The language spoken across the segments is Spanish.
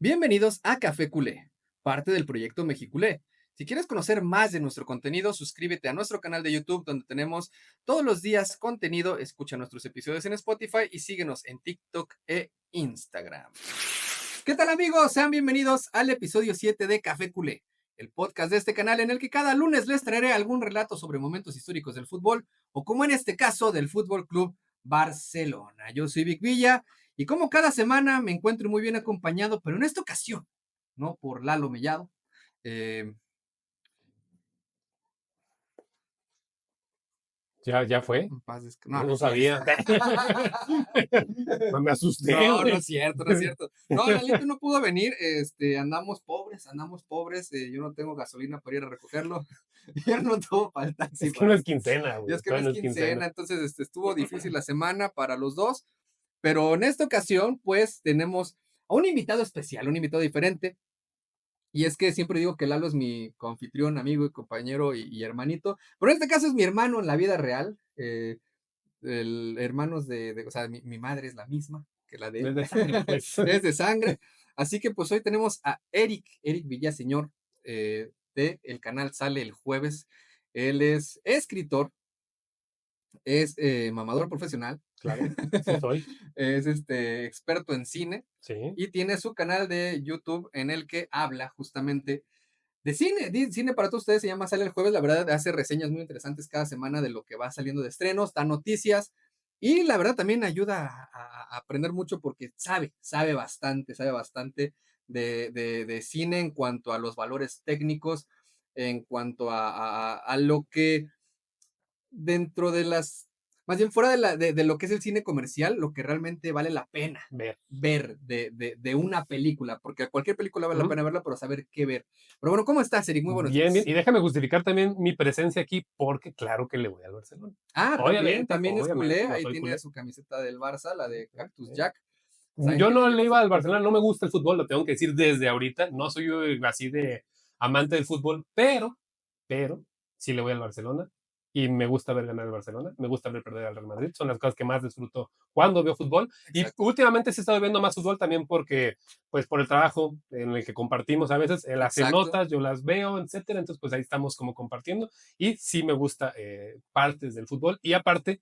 Bienvenidos a Café Culé, parte del proyecto Mexiculé. Si quieres conocer más de nuestro contenido, suscríbete a nuestro canal de YouTube donde tenemos todos los días contenido, escucha nuestros episodios en Spotify y síguenos en TikTok e Instagram. ¿Qué tal amigos? Sean bienvenidos al episodio 7 de Café Culé, el podcast de este canal en el que cada lunes les traeré algún relato sobre momentos históricos del fútbol o como en este caso del Fútbol Club Barcelona. Yo soy Vic Villa y como cada semana me encuentro muy bien acompañado, pero en esta ocasión, ¿no? Por Lalo Mellado. Eh, Ya fue. en paz no, No, no no es cierto. sabía. Me asusté, No, no güey. es cierto, no es cierto. No, Lalito no pudo venir, andamos pobres, yo no tengo gasolina para ir a recogerlo, yo no tengo para el taxi Es que no para es quincena, y güey. es que no Todavía es no es quincena. quincena, entonces estuvo difícil la semana para los dos, pero en esta ocasión, pues tenemos a un invitado especial, un invitado diferente. Y es que siempre digo que Lalo es mi confitrión, amigo y compañero y hermanito, pero en este caso es mi hermano en la vida real, hermanos o sea, mi madre es la misma que la de él, Desde sangre, pues. es de sangre. Así que pues hoy tenemos a Eric Villaseñor, de el canal Sale el Jueves. Él es escritor, es mamador profesional, Claro, sí soy. es experto en cine Sí. y tiene su canal de YouTube en el que habla justamente de cine. Cine para todos ustedes se llama Sale el Jueves. La verdad, hace reseñas muy interesantes cada semana de lo que va saliendo de estrenos, da noticias y la verdad también ayuda a aprender mucho porque sabe bastante de cine en cuanto a los valores técnicos, en cuanto a lo que dentro de las, más bien fuera de lo que es el cine comercial, lo que realmente vale la pena Ver. ver de una película, porque cualquier película vale la Ujú. pena verla, pero saber qué ver. Pero bueno, ¿cómo estás, Eric? Muy buenos Bien, bien. días. Y déjame justificar también mi presencia aquí, porque claro que le voy al Barcelona. Ah, Obviamente, también es obviamente, culé, yo ahí soy tiene culé. su camiseta del Barça, la de Cactus Sí. Jack. ¿Saben Yo qué le no le lleva iba su al playera? Barcelona, no me gusta el fútbol, lo tengo que decir desde ahorita. No soy así de amante del fútbol, pero sí le voy al Barcelona y me gusta ver ganar el Barcelona, me gusta ver perder al Real Madrid, son las cosas que más disfruto cuando veo fútbol. Y Exacto, últimamente sí he estado viendo más fútbol también porque, pues por el trabajo en el que compartimos a veces, él hace exacto. notas, yo las veo, etcétera, entonces pues ahí estamos como compartiendo y sí me gusta partes del fútbol y aparte,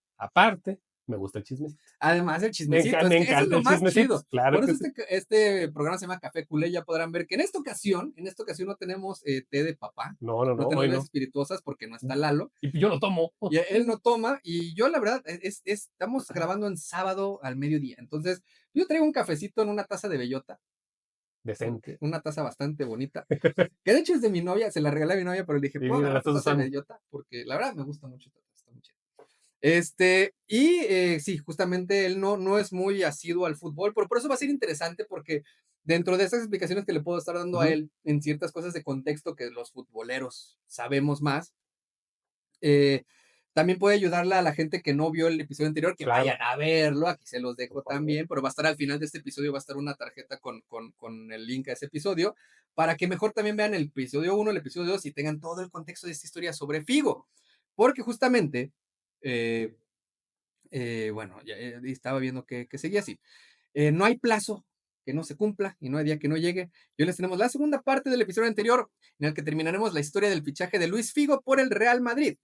me gusta el chisme. Además el Me chismecito, encanta, es me que eso es encanta lo el más chismecito, chido. claro Por eso que sí. este programa se llama Café Culé, ya podrán ver que en esta ocasión no tenemos té de papá, No, no, no no, tenemos hoy bebidas no. espirituosas porque no está Lalo, Y yo lo tomo. y él no toma, y yo la verdad, estamos grabando en sábado al mediodía, entonces yo traigo un cafecito en una taza de bellota, Decente. porque una taza bastante bonita, que de hecho es de mi novia, se la regalé a mi novia, pero le dije, Y ¿puedo mira, la agarrar tu estás taza de usando. bellota? Porque la verdad me gusta mucho esta taza, está muy chida. Sí, justamente él no es muy asiduo al fútbol, pero por eso va a ser interesante porque dentro de esas explicaciones que le puedo estar dando a Ujú. él en ciertas cosas de contexto que los futboleros sabemos más, eh, también puede ayudarle a la gente que no vio el episodio anterior que vayan Claro, a verlo, aquí se los por dejo favor. también, pero va a estar al final de este episodio, va a estar una tarjeta con el link a ese episodio, para que mejor también vean el episodio uno, el episodio 2 y tengan todo el contexto de esta historia sobre Figo, porque justamente... Eh, bueno, ya estaba viendo que seguía así. No hay plazo que no se cumpla y no hay día que no llegue. Y hoy les tenemos la segunda parte del episodio anterior, en el que terminaremos la historia del fichaje de Luis Figo por el Real Madrid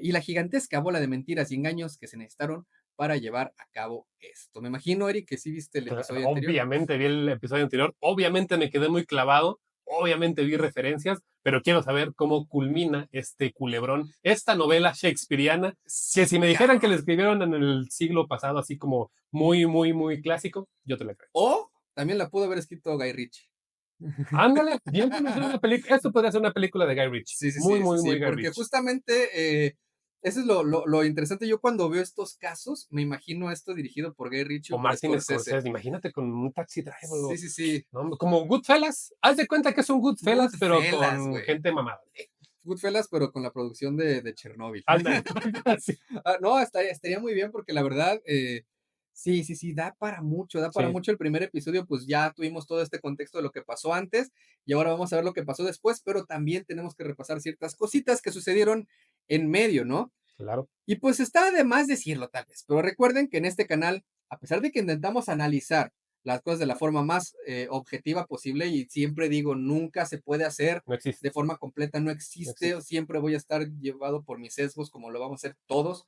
y la gigantesca bola de mentiras y engaños que se necesitaron para llevar a cabo esto. Me imagino, Eric, que sí viste el episodio anterior. Obviamente vi el episodio anterior, obviamente me quedé muy clavado, obviamente vi referencias, pero quiero saber cómo culmina este culebrón, esta novela shakespeariana, que Sí, si me dijeran que cabrón. la escribieron en el siglo pasado, así como muy, muy, muy clásico, yo te la creo. O también la pudo haber escrito Guy Ritchie. Ándale, bien podría ser una película, esto podría ser una película de Guy Ritchie, Sí, sí, muy, sí, sí, muy, sí, muy Guy porque Ritchie. justamente eso es lo interesante. Yo cuando veo estos casos, me imagino esto dirigido por Guy Ritchie O o por Martin Scorsese. Scorsese, imagínate con un taxi driver, Sí, sí, sí. ¿no? Como Goodfellas, haz de cuenta que es un Goodfellas, pero Goodfellas, con güey. gente mamada. Goodfellas, pero con la producción de Chernobyl. Ándale, así. No, estaría muy bien porque la verdad, sí, sí, sí, da para Sí, mucho el primer episodio, pues ya tuvimos todo este contexto de lo que pasó antes y ahora vamos a ver lo que pasó después, pero también tenemos que repasar ciertas cositas que sucedieron en medio, ¿no? claro. Y pues está de más decirlo tal vez, pero recuerden que en este canal, a pesar de que intentamos analizar las cosas de la forma más objetiva posible y siempre digo, nunca se puede hacer No existe, de forma completa, no no existe, existe. siempre voy a estar llevado por mis sesgos como lo vamos a hacer todos,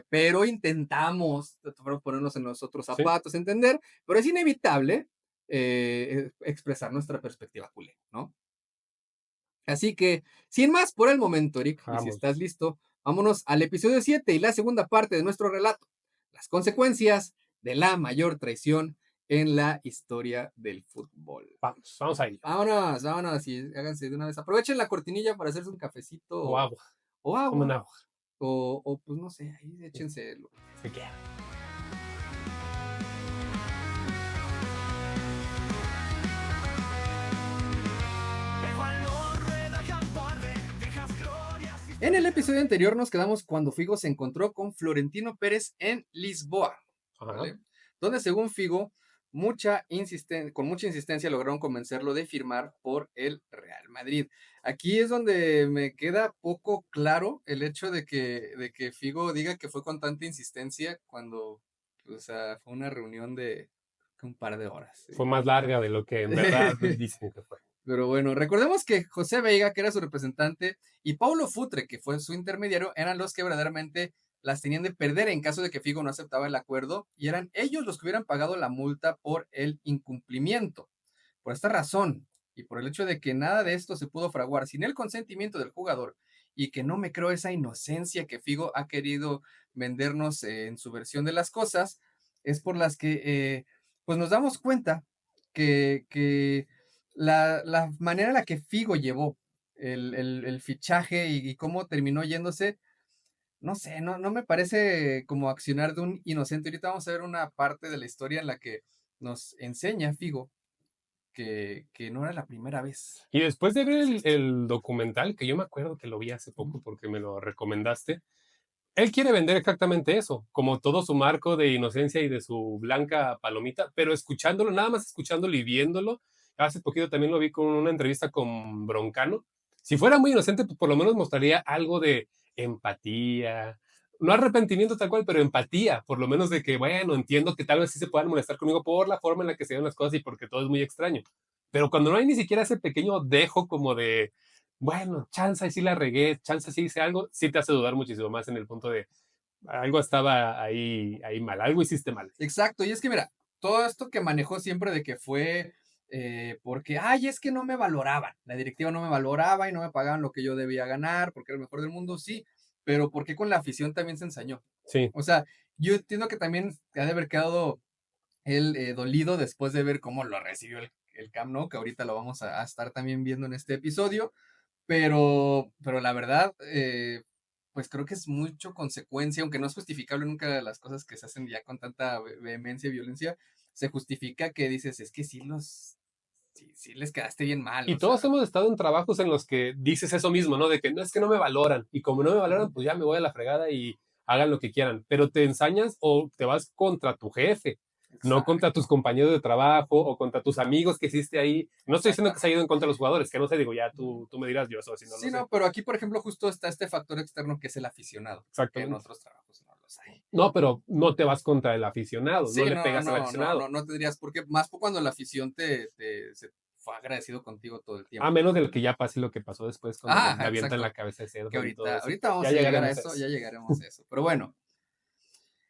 pero intentamos ponernos en los otros Sí, zapatos, entender, pero es inevitable expresar nuestra perspectiva culé, ¿no? Así que, sin más por el momento, Eric, y si vamos. estás listo, vámonos al episodio 7 y la segunda parte de nuestro relato, las consecuencias de la mayor traición en la historia del fútbol. Vamos a ello. Vámonos, vámonos y háganse de una vez. Aprovechen la cortinilla para hacerse un cafecito O agua, o tomen agua, agua. pues no sé, ahí échense. Se queda. En el episodio anterior nos quedamos cuando Figo se encontró con Florentino Pérez en Lisboa, Ajá. ¿vale? Donde según Figo, con mucha insistencia lograron convencerlo de firmar por el Real Madrid. Aquí es donde me queda poco claro el hecho de que Figo diga que fue con tanta insistencia cuando, o sea, fue una reunión de un par de horas. Fue más larga de lo que en verdad dicen que fue. Pero bueno, recordemos que José Veiga, que era su representante, y Paulo Futre, que fue su intermediario, eran los que verdaderamente las tenían de perder en caso de que Figo no aceptaba el acuerdo, y eran ellos los que hubieran pagado la multa por el incumplimiento. Por esta razón, y por el hecho de que nada de esto se pudo fraguar sin el consentimiento del jugador, y que no me creo esa inocencia que Figo ha querido vendernos en su versión de las cosas, es por las que pues nos damos cuenta que la manera en la que Figo llevó el fichaje y cómo terminó yéndose, no sé, no me parece como accionar de un inocente. Ahorita vamos a ver una parte de la historia en la que nos enseña Figo que no era la primera vez. Y después de ver el documental, que yo me acuerdo que lo vi hace poco porque me lo recomendaste, él quiere vender exactamente eso, como todo su marco de inocencia y de su blanca palomita, pero escuchándolo, nada más escuchándolo y viéndolo, hace poquito también lo vi con una entrevista con Broncano. Si fuera muy inocente, pues por lo menos mostraría algo de empatía, no arrepentimiento tal cual, pero empatía, por lo menos de que, bueno, entiendo que tal vez sí se puedan molestar conmigo por la forma en la que se ven las cosas y porque todo es muy extraño. Pero cuando no hay ni siquiera ese pequeño dejo como de, bueno, chance sí la regué, chance sí hice algo, sí te hace dudar muchísimo más en el punto de algo estaba ahí mal, algo hiciste mal. Exacto, y es que mira, todo esto que manejó siempre de que fue porque, ay, es que no me valoraban, la directiva no me valoraba y no me pagaban lo que yo debía ganar porque era el mejor del mundo, sí, pero ¿por qué con la afición también se ensañó? Sí, O sea, yo entiendo que también ha de haber quedado él dolido después de ver cómo lo recibió el Camp Nou, que ahorita lo vamos a estar también viendo en este episodio, pero la verdad, pues creo que es mucho consecuencia, aunque no es justificable nunca de las cosas que se hacen ya con tanta vehemencia y violencia, se justifica que dices, es que sí les quedaste bien mal, y o todos sea, hemos estado en trabajos en los que dices eso mismo, ¿no? De que no es que no me valoran, y como no me valoran, ujú, pues ya me voy a la fregada y hagan lo que quieran, pero te ensañas o te vas contra tu jefe, no contra tus exacto, compañeros de trabajo o contra tus amigos que hiciste ahí. No estoy diciendo que se haya exactamente. ido en contra de los jugadores, que no sé, digo, ya Ujú. tú me dirás, yo eso sí no lo Sí, sé. no, pero aquí, por ejemplo, justo está este factor externo que es el aficionado, que en Exactamente. otros trabajos no los hay. No, pero no te vas contra el aficionado, no Sí, le no, pegas al no, no, aficionado. no, no tendrías por qué, más cuando la afición se fue agradecido contigo todo el A tiempo. menos del que ya pase lo que pasó después cuando le Ajá, avientan la exacto. cabeza de Que cerdo y todo eso. ahorita Ya vamos a llegar a llegaremos a eso, eso. ya llegaremos a eso. Pero bueno,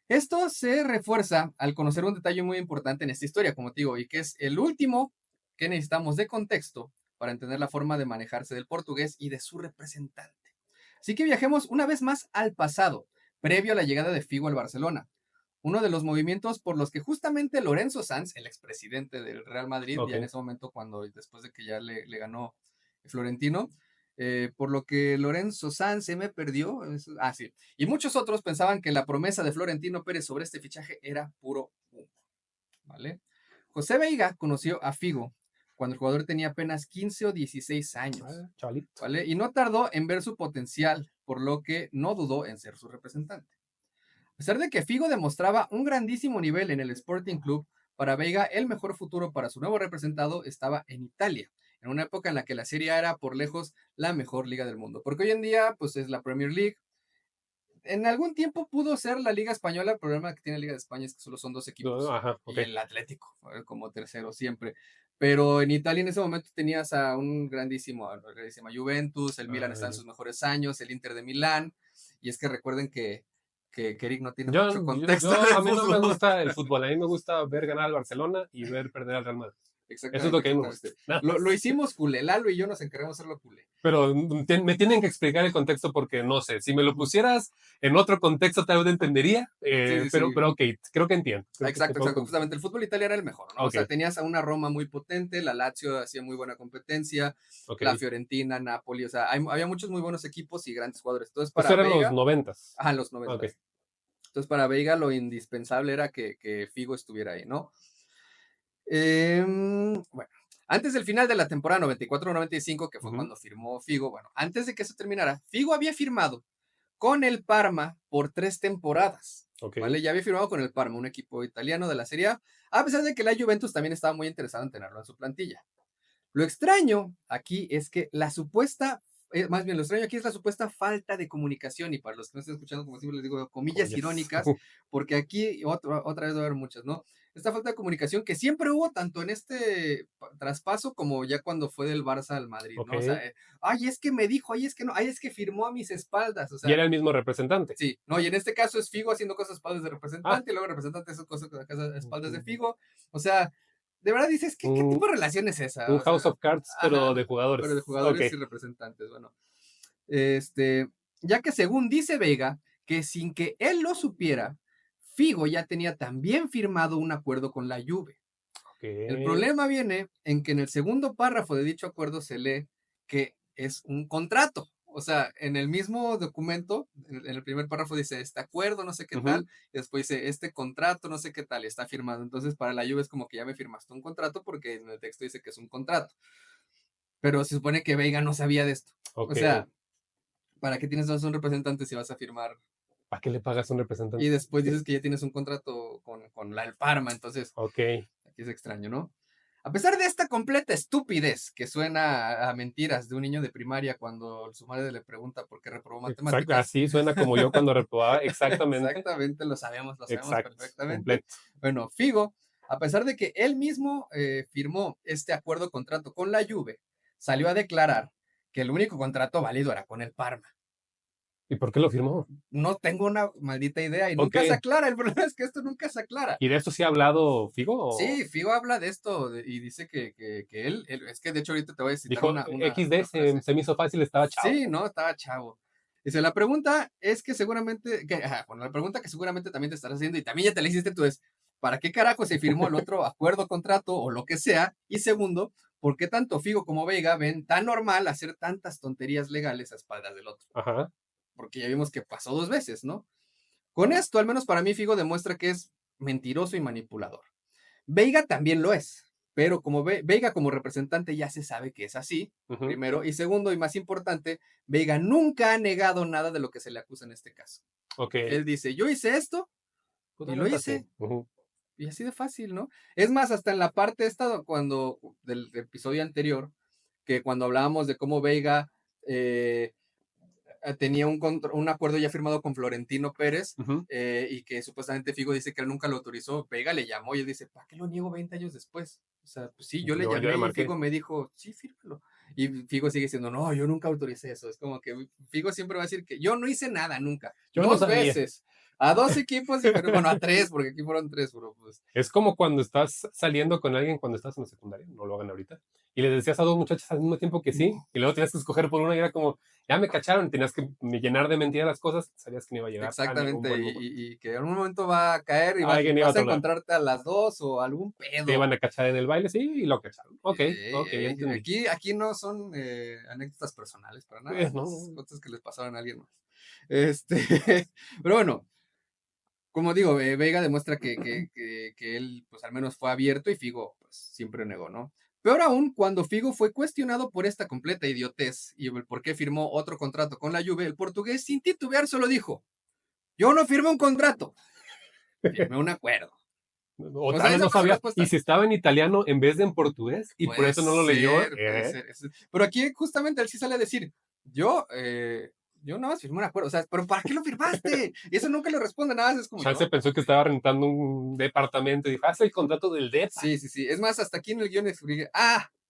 esto se refuerza al conocer un detalle muy importante en esta historia, como te digo, y que es el último que necesitamos de contexto para entender la forma de manejarse del portugués y de su representante. Así que viajemos una vez más al pasado, previo a la llegada de Figo al Barcelona. Uno de los movimientos por los que justamente Lorenzo Sanz, el expresidente del Real Madrid, Ok, ya en ese momento, después de que ya le ganó Florentino, por lo que Lorenzo Sanz se me perdió. Sí. Y muchos otros pensaban que la promesa de Florentino Pérez sobre este fichaje era puro humo, ¿vale? José Veiga conoció a Figo cuando el jugador tenía apenas 15 o 16 años, chavalito. ¿vale? Y no tardó en ver su potencial, por lo que no dudó en ser su representante. A pesar de que Figo demostraba un grandísimo nivel en el Sporting Club, para Veiga el mejor futuro para su nuevo representado estaba en Italia, en una época en la que la Serie A era por lejos la mejor liga del mundo, porque hoy en día pues es la Premier League, en algún tiempo pudo ser la Liga Española. El problema que tiene la Liga de España es que solo son dos No, equipos ajá, y ok. el Atlético fue como tercero siempre. Pero en Italia en ese momento tenías a a una grandísima Juventus, el Milan está en Ay, sus mejores años, el Inter de Milán. Y es que recuerden que Eric no tiene yo, mucho yo, contexto yo- de a mí no me fútbol. gusta el fútbol, a mí me gusta ver ganar al Barcelona y ver perder al Real Madrid. Eso es lo Exactamente, que a mí me gusta. exactamente. Nada Lo más. hicimos culé, Lalo y yo nos encargamos de hacerlo culé. Pero me tienen que explicar el contexto porque no sé, si me lo Ujú. pusieras en otro contexto tal vez entendería, Sí, sí, pero sí. ok, creo que entiendo, creo que te Exacto, puedo exacto. comprender. Justamente el fútbol italiano era el mejor, ¿no? O Ok, sea, tenías a una Roma muy potente, la Lazio hacía muy buena competencia, ok. la Fiorentina, Napoli, o sea, había muchos muy buenos equipos y grandes jugadores. Entonces, Esto para eran los Veiga, noventas. los Ok. 90. Entonces, para Veiga lo indispensable era que Figo estuviera ahí, ¿no? Bueno, antes del final de la temporada 94-95, que fue Ujú, cuando firmó Figo, bueno, antes de que eso terminara, Figo había firmado con el Parma por 3 temporadas, ok. ¿vale? Ya había firmado con el Parma, un equipo italiano de la Serie a pesar de que la Juventus también estaba muy interesada en tenerlo en su plantilla. Lo extraño aquí es que más bien lo extraño aquí es la supuesta falta de comunicación, y para los que no estén escuchando, como siempre les digo, comillas Comillas. irónicas, porque aquí otra vez va a haber muchas, ¿no? Esta falta de comunicación que siempre hubo tanto en este traspaso como ya cuando fue del Barça al Madrid, Ok. ¿no? O sea, ay, es que me dijo, ay, es que no, ay, es que firmó a mis espaldas, o Y sea, era el mismo representante. sí, no, y en este caso es Figo haciendo cosas a espaldas de Ah, representante, y luego el representante hace cosas a espaldas de un, Figo, o sea, de verdad dices, ¿qué tipo un- de relación es esa? un O sea, House of Cards, pero ajá, de pero de jugadores. Ok. jugadores y representantes, bueno. Este, ya que según dice Vega, que sin que él lo supiera, Figo ya tenía también firmado un acuerdo con la Juve. Ok. El problema viene en que en el segundo párrafo de dicho acuerdo se lee que es un contrato. O sea, en el mismo documento, en el primer párrafo dice este acuerdo, no sé qué Ujú, tal, y después dice este contrato, no sé qué tal, y está firmado. Entonces, para la Juve es como que ya me firmaste un contrato porque en el texto dice que es un contrato. Pero se supone que Veiga no sabía de esto. O ok. sea, ¿para qué tienes entonces un representante si vas a firmar? ¿Para qué le pagas a un Y representante? después ¿Qué? dices que ya tienes un contrato con la El Parma, entonces Ok. aquí es extraño, ¿no? A pesar de esta completa estupidez que suena a mentiras de un niño de primaria cuando su madre le pregunta por qué reprobó Exacto. matemáticas. Así suena como yo cuando reprobaba. Exactamente. Exactamente, lo sabemos Exacto. perfectamente. Completo. Bueno, Figo, a pesar de que él mismo firmó este acuerdo contrato con la Juve, salió a declarar que el único contrato válido era con el Parma. ¿Y por qué lo firmó? No tengo una maldita idea y Ok. nunca se aclara. El problema es que esto nunca se aclara. ¿Y de esto sí ha hablado Figo? Sí, Figo habla de esto y dice que es que de hecho ahorita te voy a citar Dijo, XD una frase. se me hizo fácil, estaba chavo. Sí, no, estaba chavo. Dice, la pregunta es que seguramente, bueno, la pregunta que seguramente también te estás haciendo y también ya te la hiciste tú es, ¿para qué carajo se firmó el otro acuerdo, contrato o lo que sea? Y segundo, ¿por qué tanto Figo como Vega ven tan normal hacer tantas tonterías legales a espaldas del otro? Ajá. Porque ya vimos que pasó 2 veces, ¿no? Con esto, al menos para mí, Figo demuestra que es mentiroso y manipulador. Veiga también lo es, pero como Veiga como representante ya se sabe que es así, Ujú, primero, y segundo y más importante, Veiga nunca ha negado nada de lo que se le acusa en este caso. ok. Él dice, yo hice esto Pues y la lo neta sí. hice, Ujú, y así de fácil, ¿no? Es más, hasta en la parte esta, cuando, del episodio anterior, que cuando hablábamos de cómo Veiga eh, tenía un acuerdo ya firmado con Florentino Pérez, ujú. y que supuestamente Figo dice que él nunca lo autorizó. Vega le llamó y él dice, ¿para qué lo niego 20 años después? O sea, pues sí, yo le Yo le llamé y marqué. Figo me dijo, sí, fírmalo. Y Figo sigue diciendo, no, yo nunca autoricé eso. Es como que Figo siempre va a decir que yo no hice nada nunca. Yo no Dos sabía. veces. A dos equipos diferentes, bueno, a tres, porque aquí fueron tres, pero pues. Es como cuando estás saliendo con alguien cuando estás en la secundaria, no lo hagan ahorita, y le decías a dos muchachas al mismo tiempo que sí, y luego tenías que escoger por una y era como, ya me cacharon, tenías que llenar de mentiras las cosas, sabías que no iba a llegar a ningún Exactamente, buen y, momento. y que en un momento va a caer y Alguien iba a vas a otro lado. encontrarte a las dos o algún Te iban pedo. a cachar en el baile, sí, y lo cacharon. Ok, ok, ya entendí. Aquí no son anécdotas personales para nada, No, es cosas que les pasaron a alguien más. Este, pero bueno, como digo, Vega demuestra que él, pues al menos fue abierto y Figo, pues siempre negó, ¿no? Peor aún, cuando Figo fue cuestionado por esta completa idiotez y el por qué firmó otro contrato con la Juve, el portugués sin titubear solo dijo, yo no firmé un contrato, firmé un acuerdo. o O tal sea, vez esa no fue su sabía, y respuesta. si estaba en italiano en vez de en portugués, y por eso no lo leyó. Puede ser. Pero aquí justamente él sí sale a decir, yo Yo nada más firmé un acuerdo, o sea, pero ¿para qué lo firmaste? Y eso nunca le responde nada, es como, Chance no. pensó que estaba rentando un departamento y dijo, haz el contrato del DEPA. Sí, sí, sí. Es más, hasta aquí en el guión escribí,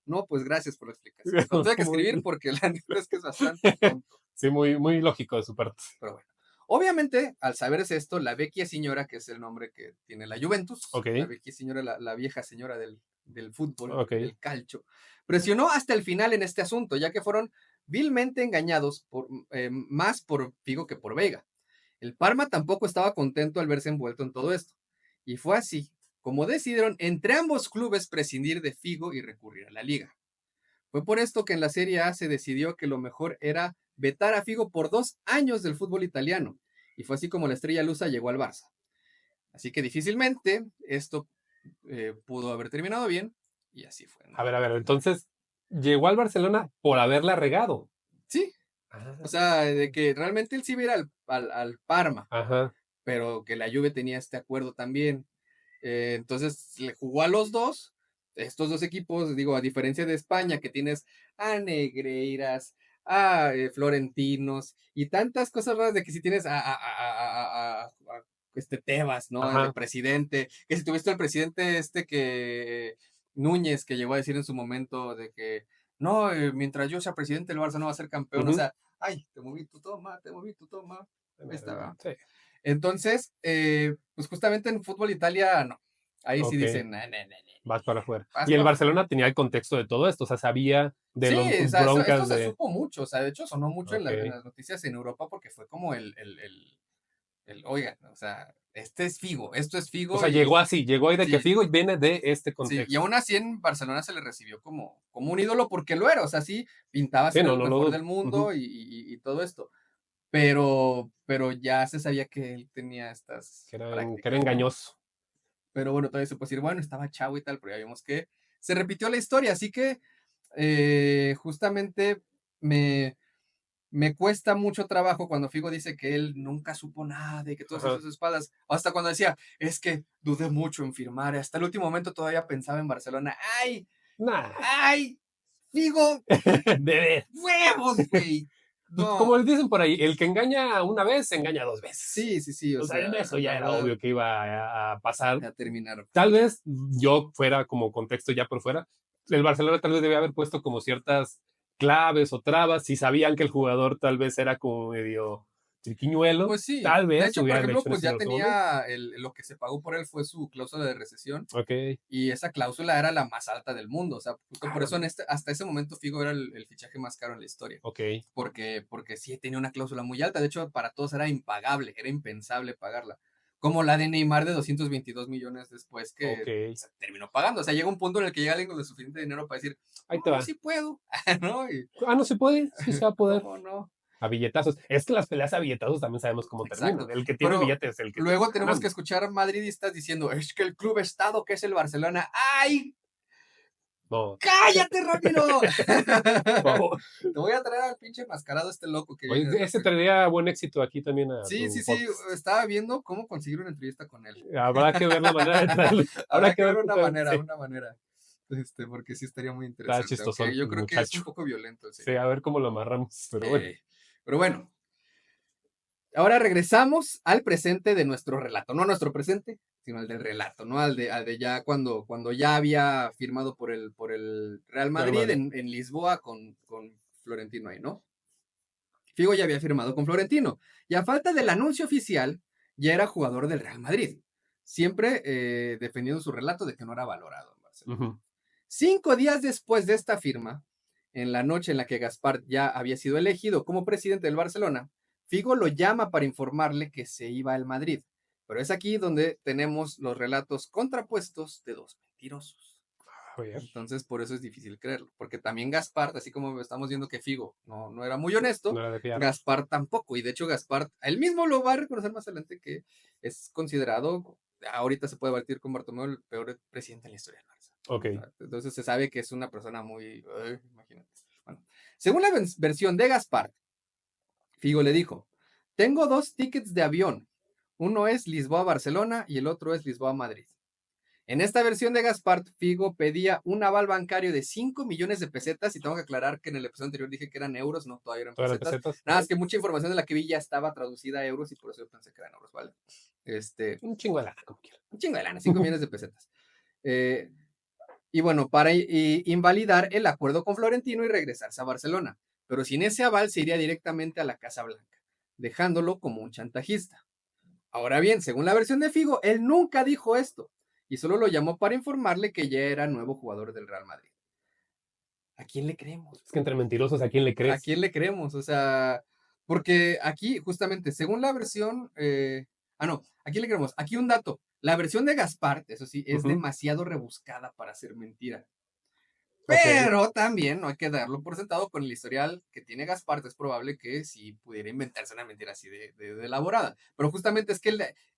no, pues gracias por la explicación. Lo tuve que escribir Muy, porque la neta es que es bastante tonto. sí, muy, muy lógico de su parte. Pero bueno. Obviamente, al saberse esto, la vecchia señora, que es el nombre que tiene la Juventus, Ok, la vecchia señora, la vieja señora del fútbol, ok. del calcio, presionó hasta el final en este asunto, ya que fueron vilmente engañados más por Figo que por Vega. El Parma tampoco estaba contento al verse envuelto en todo esto. Y fue así como decidieron entre ambos clubes prescindir de Figo y recurrir a la liga. Fue por esto que en la Serie A se decidió que lo mejor era vetar a Figo por 2 años del fútbol italiano. Y fue así como la estrella lusa llegó al Barça. Así que difícilmente esto pudo haber terminado bien. Y así fue, ¿no? A ver, entonces llegó al Barcelona por haberla regado. Sí, o Ah, sea, de que realmente él sí iba a ir al Parma, ajá. pero que la Juve tenía este acuerdo también. Entonces le jugó a los dos, estos dos equipos, digo, a diferencia de España, que tienes a Negreiras, a Florentinos y tantas cosas raras de que si tienes a Tebas, ¿no? De Ajá. presidente, que si tuviste al presidente que Núñez, que llegó a decir en su momento de que no, mientras yo sea presidente, el Barça no va a ser campeón, o Ujú. sea, ay, te moví tu toma, te moví tu toma, ahí estaba. Sí, Entonces, pues justamente en fútbol Italia, no. Ahí sí ok. dicen, no, no, no, no, Vas para afuera. vas Y el para afuera. Barcelona tenía el contexto de todo esto, o sea, sabía de Sí, los o sea, esto broncas se de. supo mucho, o sea, de hecho sonó mucho en, Ok. en las noticias en Europa porque fue como oigan, o sea, este es Figo, esto es O Figo sea, y llegó así, llegó ahí de que sí, Figo y viene de este sí, y contexto. aún así en Barcelona se le recibió como un ídolo porque lo era, o sea, sí, pintaba Sí, ser no, el no lo mejor del dudo. Ujú. mundo y todo esto, pero ya se sabía que él tenía estas Que era prácticas, ¿no? engañoso. Pero bueno, todavía se puede decir, bueno, estaba chavo y tal, pero ya vimos que se repitió la historia, así que justamente me, me cuesta mucho trabajo cuando Figo dice que él nunca supo nada y que todo se hizo a Ajá. sus espaldas, hasta cuando decía, es que dudé mucho en firmar, hasta el último momento todavía pensaba en Barcelona, ¡ay! Nah. ¡Ay! Figo, Bebé. huevos, güey. Pues No, como les dicen por ahí, el que engaña una vez, engaña dos veces. sí, sí, sí, o O sea, en sea, eso la ya era verdad, obvio que iba a pasar. a terminar. Tal vez yo fuera como contexto ya por fuera, el Barcelona tal vez debía haber puesto como ciertas claves o trabas, si sabían que el jugador tal vez era como medio triquiñuelo, Pues sí, tal de vez hecho, por hubieran ejemplo, hecho en pues ese ya otro momento. tenía lo que se pagó por él fue su cláusula de recesión Ok, y esa cláusula era la más alta del mundo, o sea, justo por eso bueno, hasta ese momento Figo era el fichaje más caro en la historia, ok, porque sí tenía una cláusula muy alta, de hecho para todos era impagable, era impensable pagarla, como la de Neymar de 222 millones después ok, que se terminó pagando, o sea, llega un punto en el que llega alguien con el suficiente dinero para decir, ahí no, te yo va. sí puedo, ¿no? Y, Ah, no se puede, sí se va a poder. ¿cómo no? A billetazos. Es que las peleas a billetazos también sabemos cómo terminan. Exacto. El que tiene Pero billetes es el que luego termina tenemos que ganando. escuchar madridistas diciendo, es que el club estado que es el Barcelona, ¡ay! No, ¡Cállate, Ramiro! por favor. Te voy a traer al pinche mascarado este loco que Oye, viene detrás ese tuyo. traería buen éxito aquí también a Sí, tu sí, sí, podcast. estaba viendo cómo conseguir una entrevista con él. Habrá que ver la manera de traerlo. Habrá Habrá que que ver ver una sí, manera. Porque sí estaría muy está interesante, chistoso aunque yo el creo que es un muchacho. poco violento el Sí, señor. a ver cómo lo amarramos. Pero bueno, Eh, pero bueno, ahora regresamos al presente de nuestro relato, no a nuestro presente, sino al del relato, ¿no? Al de ya cuando ya había firmado por el Real Real Madrid Madrid. en Lisboa con Florentino ahí, ¿no? Figo ya había firmado con Florentino y a falta del anuncio oficial ya era jugador del Real Madrid, siempre defendiendo su relato de que no era valorado en Barcelona. Ujú. 5 días después de esta firma, en la noche en la que Gaspar ya había sido elegido como presidente del Barcelona, Figo lo llama para informarle que se iba al Madrid. Pero es aquí donde tenemos los relatos contrapuestos de dos mentirosos. A ver, Entonces, por eso es difícil creerlo, porque también Gaspar, así como estamos viendo que Figo no era muy honesto, no era de fiar. Gaspar tampoco. Y de hecho, Gaspar, él mismo lo va a reconocer más adelante que es considerado, ahorita se puede batir con Bartomeu, el peor presidente en la historia del Barça. Ok. Entonces se sabe que es una persona muy, imagínate. Bueno, según la versión de Gaspar, Figo le dijo, tengo 2 tickets de avión, uno es Lisboa-Barcelona y el otro es Lisboa-Madrid. En esta versión de Gaspar, Figo pedía un aval bancario de 5 millones de pesetas, y tengo que aclarar que en el episodio anterior dije que eran euros, no, todavía eran ¿Todas las pesetas. pesetas? Nada Ok. más que mucha información de la que vi ya estaba traducida a euros y por eso yo pensé que eran euros, ¿vale? Un chingo de lana, como quiera. Un chingo de lana, 5 millones de pesetas. Eh, y bueno, para invalidar el acuerdo con Florentino y regresarse a Barcelona. Pero sin ese aval se iría directamente a la Casa Blanca, dejándolo como un chantajista. Ahora bien, según la versión de Figo, él nunca dijo esto y solo lo llamó para informarle que ya era nuevo jugador del Real Madrid. ¿A quién le creemos? Es que entre mentirosos, ¿a quién le ¿A crees? quién le creemos? O sea, porque aquí, justamente, según la versión, no, ¿a quién le creemos? Aquí un dato. La versión de Gaspar, eso sí, es Ujú. demasiado rebuscada para ser mentira. Ok. Pero también no hay que darlo por sentado con el historial que tiene Gaspar. Es probable que sí pudiera inventarse una mentira así de elaborada. Pero justamente es que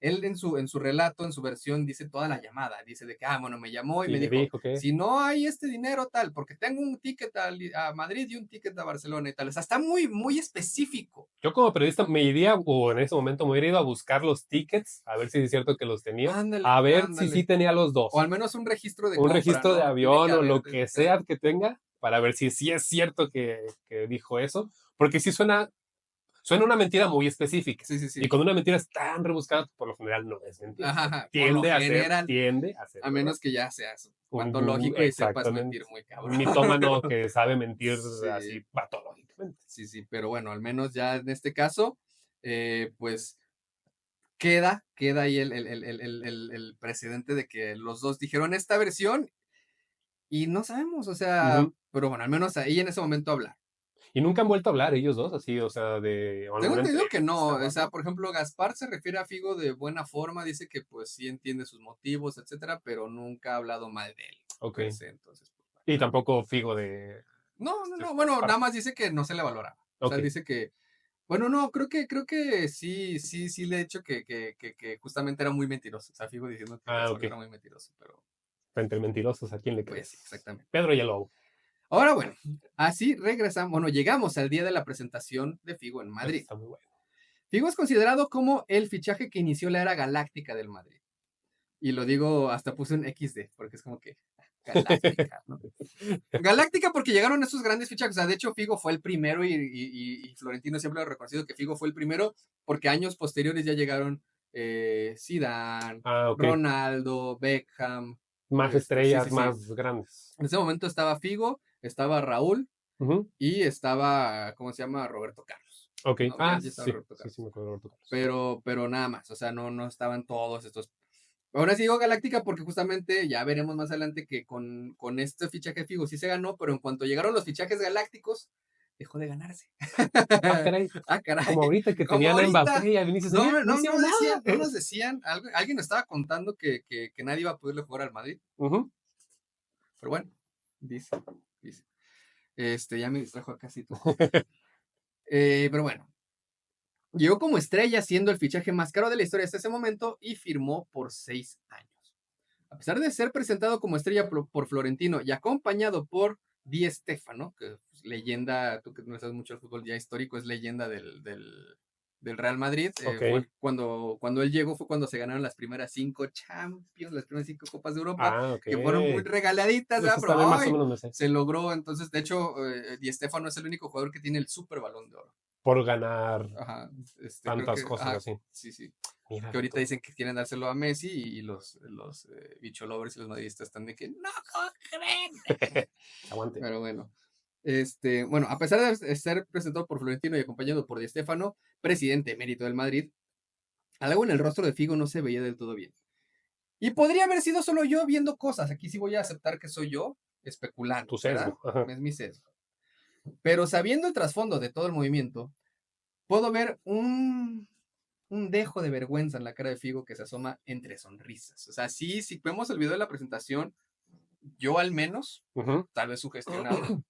él en su relato, en su versión, dice toda la llamada. Dice de que, bueno, me llamó y Y me le dijo, dijo que. si no hay este dinero tal, porque tengo un ticket a Madrid y un ticket a Barcelona y tal. O sea, está muy, muy específico. Yo como periodista me iría, o en ese momento me hubiera ido a buscar los tickets, a ver si es cierto que los tenía, Ándale, a ver si sí ándale. tenía los O al dos. menos un registro de Un compra, registro de ¿no? avión o lo Tiene que que haber. sea que tenga, para ver si sí es cierto que dijo eso. Porque sí suena una mentira muy específica. Sí, sí, Y sí. cuando una mentira es tan rebuscada, por lo general no es mentira. Ajá, ajá, por lo Tiende a ser a verdad. menos que ya seas patológico y sepas Exactamente. mentir muy cabrón. Un mitómano que sabe mentir Sí, así patológicamente. sí, sí, pero bueno, al menos ya en este caso, pues queda ahí el precedente de que los dos dijeron esta versión y no sabemos, o sea, Ujú. pero bueno, al menos ahí en ese momento hablar. Y nunca han vuelto a hablar ellos dos, así, o sea, de Tengo alguna entendido que no, entrevista o o sea, algo. por ejemplo, Gaspar se refiere a Figo de buena forma, dice que pues sí entiende sus motivos, etcétera, pero nunca ha hablado mal de él, Ok. per se, entonces, pues, Y tampoco Figo de no, no, no, bueno, Gaspar. nada más dice que no se le valoraba. O sea, Ok. dice que, bueno, no, creo que sí, sí, sí le he dicho que justamente era muy mentiroso. O sea, Figo diciendo que Ah, Gaspar ok. era muy mentiroso, pero Entre mentirosos, ¿a quién le pues sí, crees? exactamente. Pedro y el Lobo. Ahora bueno, así regresamos, bueno, llegamos al día de la presentación de Figo en Eso Madrid. está muy bueno. Figo es considerado como el fichaje que inició la era galáctica del Madrid. Y lo digo, hasta puse un XD, porque es como que galáctica, ¿no? Galáctica porque llegaron estos grandes fichajes. O sea, de hecho, Figo fue el primero y Florentino siempre ha reconocido que Figo fue el primero porque años posteriores ya llegaron Zidane, Ah, ok. Ronaldo, Beckham. Más Sí, sí, estrellas, sí. más grandes. En ese momento estaba Figo, estaba Raúl Ujú. y estaba, ¿cómo se llama? Roberto Carlos. Ok. No, Ah, ya estaba sí. Roberto Sí, sí, Carlos. me acuerdo de Roberto Carlos. Pero nada más, o sea, no estaban todos estos. Ahora sí digo Galáctica porque justamente ya veremos más adelante que con este fichaje de Figo sí se ganó, pero en cuanto llegaron los fichajes galácticos, dejó de ganarse. Ah, caray. Ah, caray. Como ahorita que Como tenían a ahorita. Mbappé y a Vinicius, No, mira, no no, hicieron no decían, nada. no nos decían, alguien nos estaba contando que nadie iba a poderle jugar al Madrid, Ujú. pero bueno, dice. Ya me distrajo acá sí todo. Pero bueno, llegó como estrella siendo el fichaje más caro de la historia hasta ese momento y firmó por 6 años. A pesar de ser presentado como estrella por Florentino y acompañado por Di Stéfano, que es leyenda, tú que no sabes mucho del fútbol ya histórico, es leyenda del Real Madrid, Ok. cuando él llegó fue cuando se ganaron las primeras 5 Champions, las primeras 5 Copas de Europa, Ah, ok. que fueron muy regaladitas, ¿verdad? Eso Pero también más o ay, menos me sé. se logró, entonces, de hecho, Di Stéfano es el único jugador que tiene el Super Balón de Oro. Por ganar Ajá, creo tantas que, cosas así. sí, sí. Que Mira ahorita tú. dicen que quieren dárselo a Messi y los bicho lovers y los madridistas están de que no, ¿cómo creen? Aguante. Pero bueno, bueno, a pesar de ser presentado por Florentino y acompañado por Di Stéfano, presidente emérito del Madrid, algo en el rostro de Figo no se veía del todo bien. Y podría haber sido solo yo viendo cosas. Aquí sí voy a aceptar que soy yo especulando, Tu ¿verdad? sesgo. Ajá. Es mi sesgo. Pero sabiendo el trasfondo de todo el movimiento, puedo ver un dejo de vergüenza en la cara de Figo que se asoma entre sonrisas. O sea, sí, si vemos el video de la presentación, yo al menos, Ujú. tal vez sugestionado,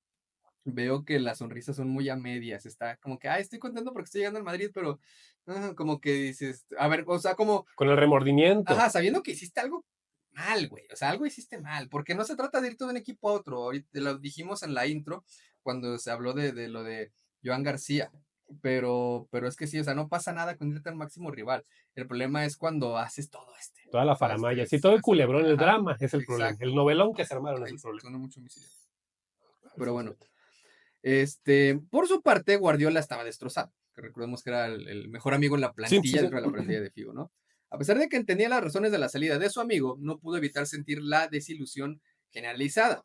veo que las sonrisas son muy a medias. Está como que, estoy contento porque estoy llegando al Madrid, pero como que dices, a ver, o sea, como, Con el remordimiento. sabiendo que hiciste algo mal, güey. O sea, algo hiciste mal, porque no se trata de ir de un equipo a otro. Ahorita lo dijimos en la intro, cuando se habló de lo de Joan García. pero es que sí, o sea, no pasa nada con irte al máximo rival. El problema es cuando haces Toda la todo este faramaya, sí, todo el hacer culebrón, el ajá, drama es el problema. El exacto. novelón que se armaron es Ay, el problema. suena mucho mi silla. Sí, Pero bueno, fíjate. por su parte, Guardiola estaba destrozado, que recordemos que era el mejor amigo en la Sí, sí, plantilla, sí. dentro de la plantilla de Figo, ¿no? A pesar de que entendía las razones de la salida de su amigo, no pudo evitar sentir la desilusión generalizada,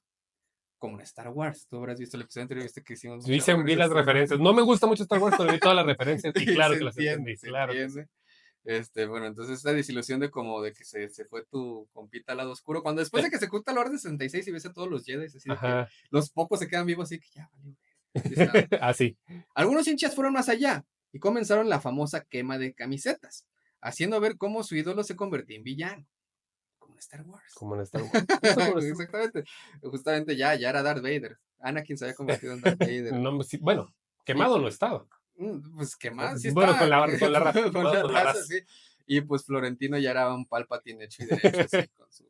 como en Star Wars. Tú habrás visto el episodio anterior, viste que hicimos mucha Dicen, vi las referencia. referencias. No me gusta mucho Star Wars, pero vi todas las referencias y Y claro se que las entiende, entendí, se claro que sí. entiende. Bueno, entonces esta desilusión de como de que se fue tu compita al lado oscuro, cuando después de que se oculta la Orden 66 y ves a todos los Jedi, así de que Ajá. los pocos se quedan vivos, así que ya valió, así estaba. Así, Algunos hinchas fueron más allá y comenzaron la famosa quema de camisetas, haciendo ver cómo su ídolo se convertía en villano, como en Star Wars. como en Star Wars. Justo como en Star Wars. Exactamente. Justamente ya era Darth Vader. Anakin se había convertido en Darth Vader. No, sí, bueno, Y quemado no estaba. pues qué más, sí Bueno, estaba con la raza, con quemado la con la raza, raza. sí. Y pues Florentino ya era un Palpatine hecho y derecho, así, con su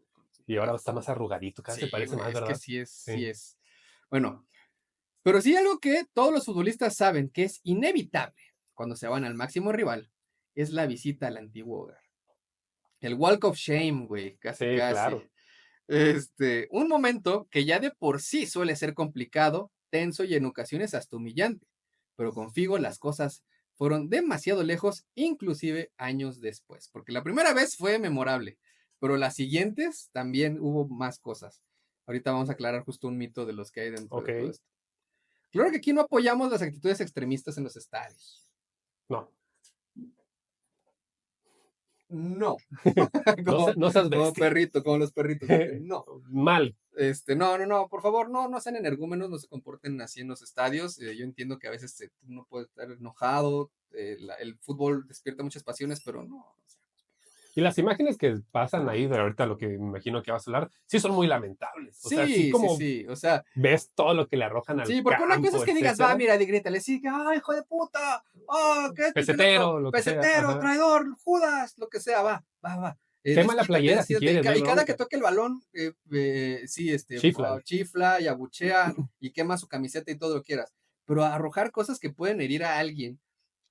Y ahora pelo. está más arrugadito, cada vez se Sí, parece güey, más, es que ¿verdad? sí es, sí Sí. es. Bueno, pero sí algo que todos los futbolistas saben que es inevitable cuando se van al máximo rival, es la visita al antiguo hogar. El Walk of Shame, güey, casi, Sí, casi. claro. Un momento que ya de por sí suele ser complicado, tenso y en ocasiones hasta humillante. Pero con Figo las cosas fueron demasiado lejos, inclusive años después. Porque la primera vez fue memorable, pero las siguientes también hubo más cosas. Ahorita vamos a aclarar justo un mito de los que hay dentro de todo Ok. esto. Claro que aquí no apoyamos las actitudes extremistas en los estadios. No. No. No, como, no seas como bestia. perrito, como los perritos. De que no. Mal. No, por favor, no sean energúmenos, no se comporten así en los estadios. Yo entiendo que a veces uno puede estar enojado, el fútbol despierta muchas pasiones, pero no. O sea, Y las imágenes que pasan ahí de ahorita, lo que me imagino que vas a hablar, sí son muy lamentables. O sea, sí sí, sí, como sí, o sea, ves todo lo que le arrojan al sí, porque una cosa es campo, que digas, va, etcétera. mira, y grítale, sí, ¡ay, hijo de puta! ¡Ah, que esto y que el otro! Pesetero, lo que sea. ¡Pesetero, Ajá. traidor, Judas! Lo que sea, va. Quema la Desquítate, playera si desquítate. quieres, no hay Y cada que bronca. toque el balón, sí, Chiflale. chifla y abuchea y quema su camiseta y todo lo que quieras. Pero arrojar cosas que pueden herir a alguien,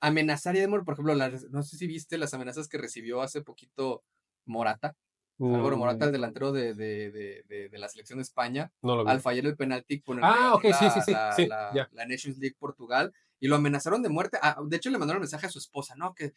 amenazar y demor, por ejemplo, no sé si viste las amenazas que recibió hace poquito Morata. Álvaro Morata, Mm, el delantero de la selección de España, no lo al vi. fallar el penalti con el que Ah, ganó ok, sí, sí, sí, sí, ya. la Nations League Portugal, y lo amenazaron de muerte. De hecho, le mandaron un mensaje a su esposa, ¿no? Que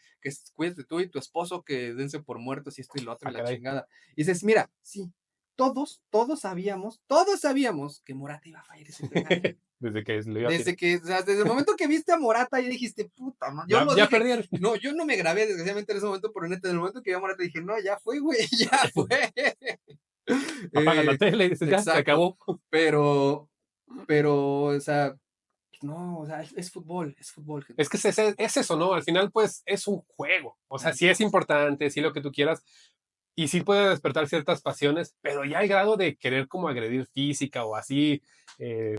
cuídate tú y tu esposo, que dense por muertos y esto y lo otro Ah, y la caray. chingada. Y dices, mira, sí, todos sabíamos que Morata iba a fallar ese penal. Desde que lo iba a tirar. O sea, desde el momento que viste a Morata y dijiste, puta, no, yo Ya, lo ya dije, perdieron. no, yo no me grabé desgraciadamente en ese momento, pero neta, en el momento que vi a Morata dije, no, ya fue, güey, ya fue. Apagas la Eh, tele y dices, ya, se exacto, acabó. pero, o sea, no, o sea, es fútbol, Es gente. que es eso, ¿no? Al final, pues, es un juego. O sea, sí es importante, sí lo que tú quieras, y sí puede despertar ciertas pasiones, pero ya al grado de querer como agredir física o así,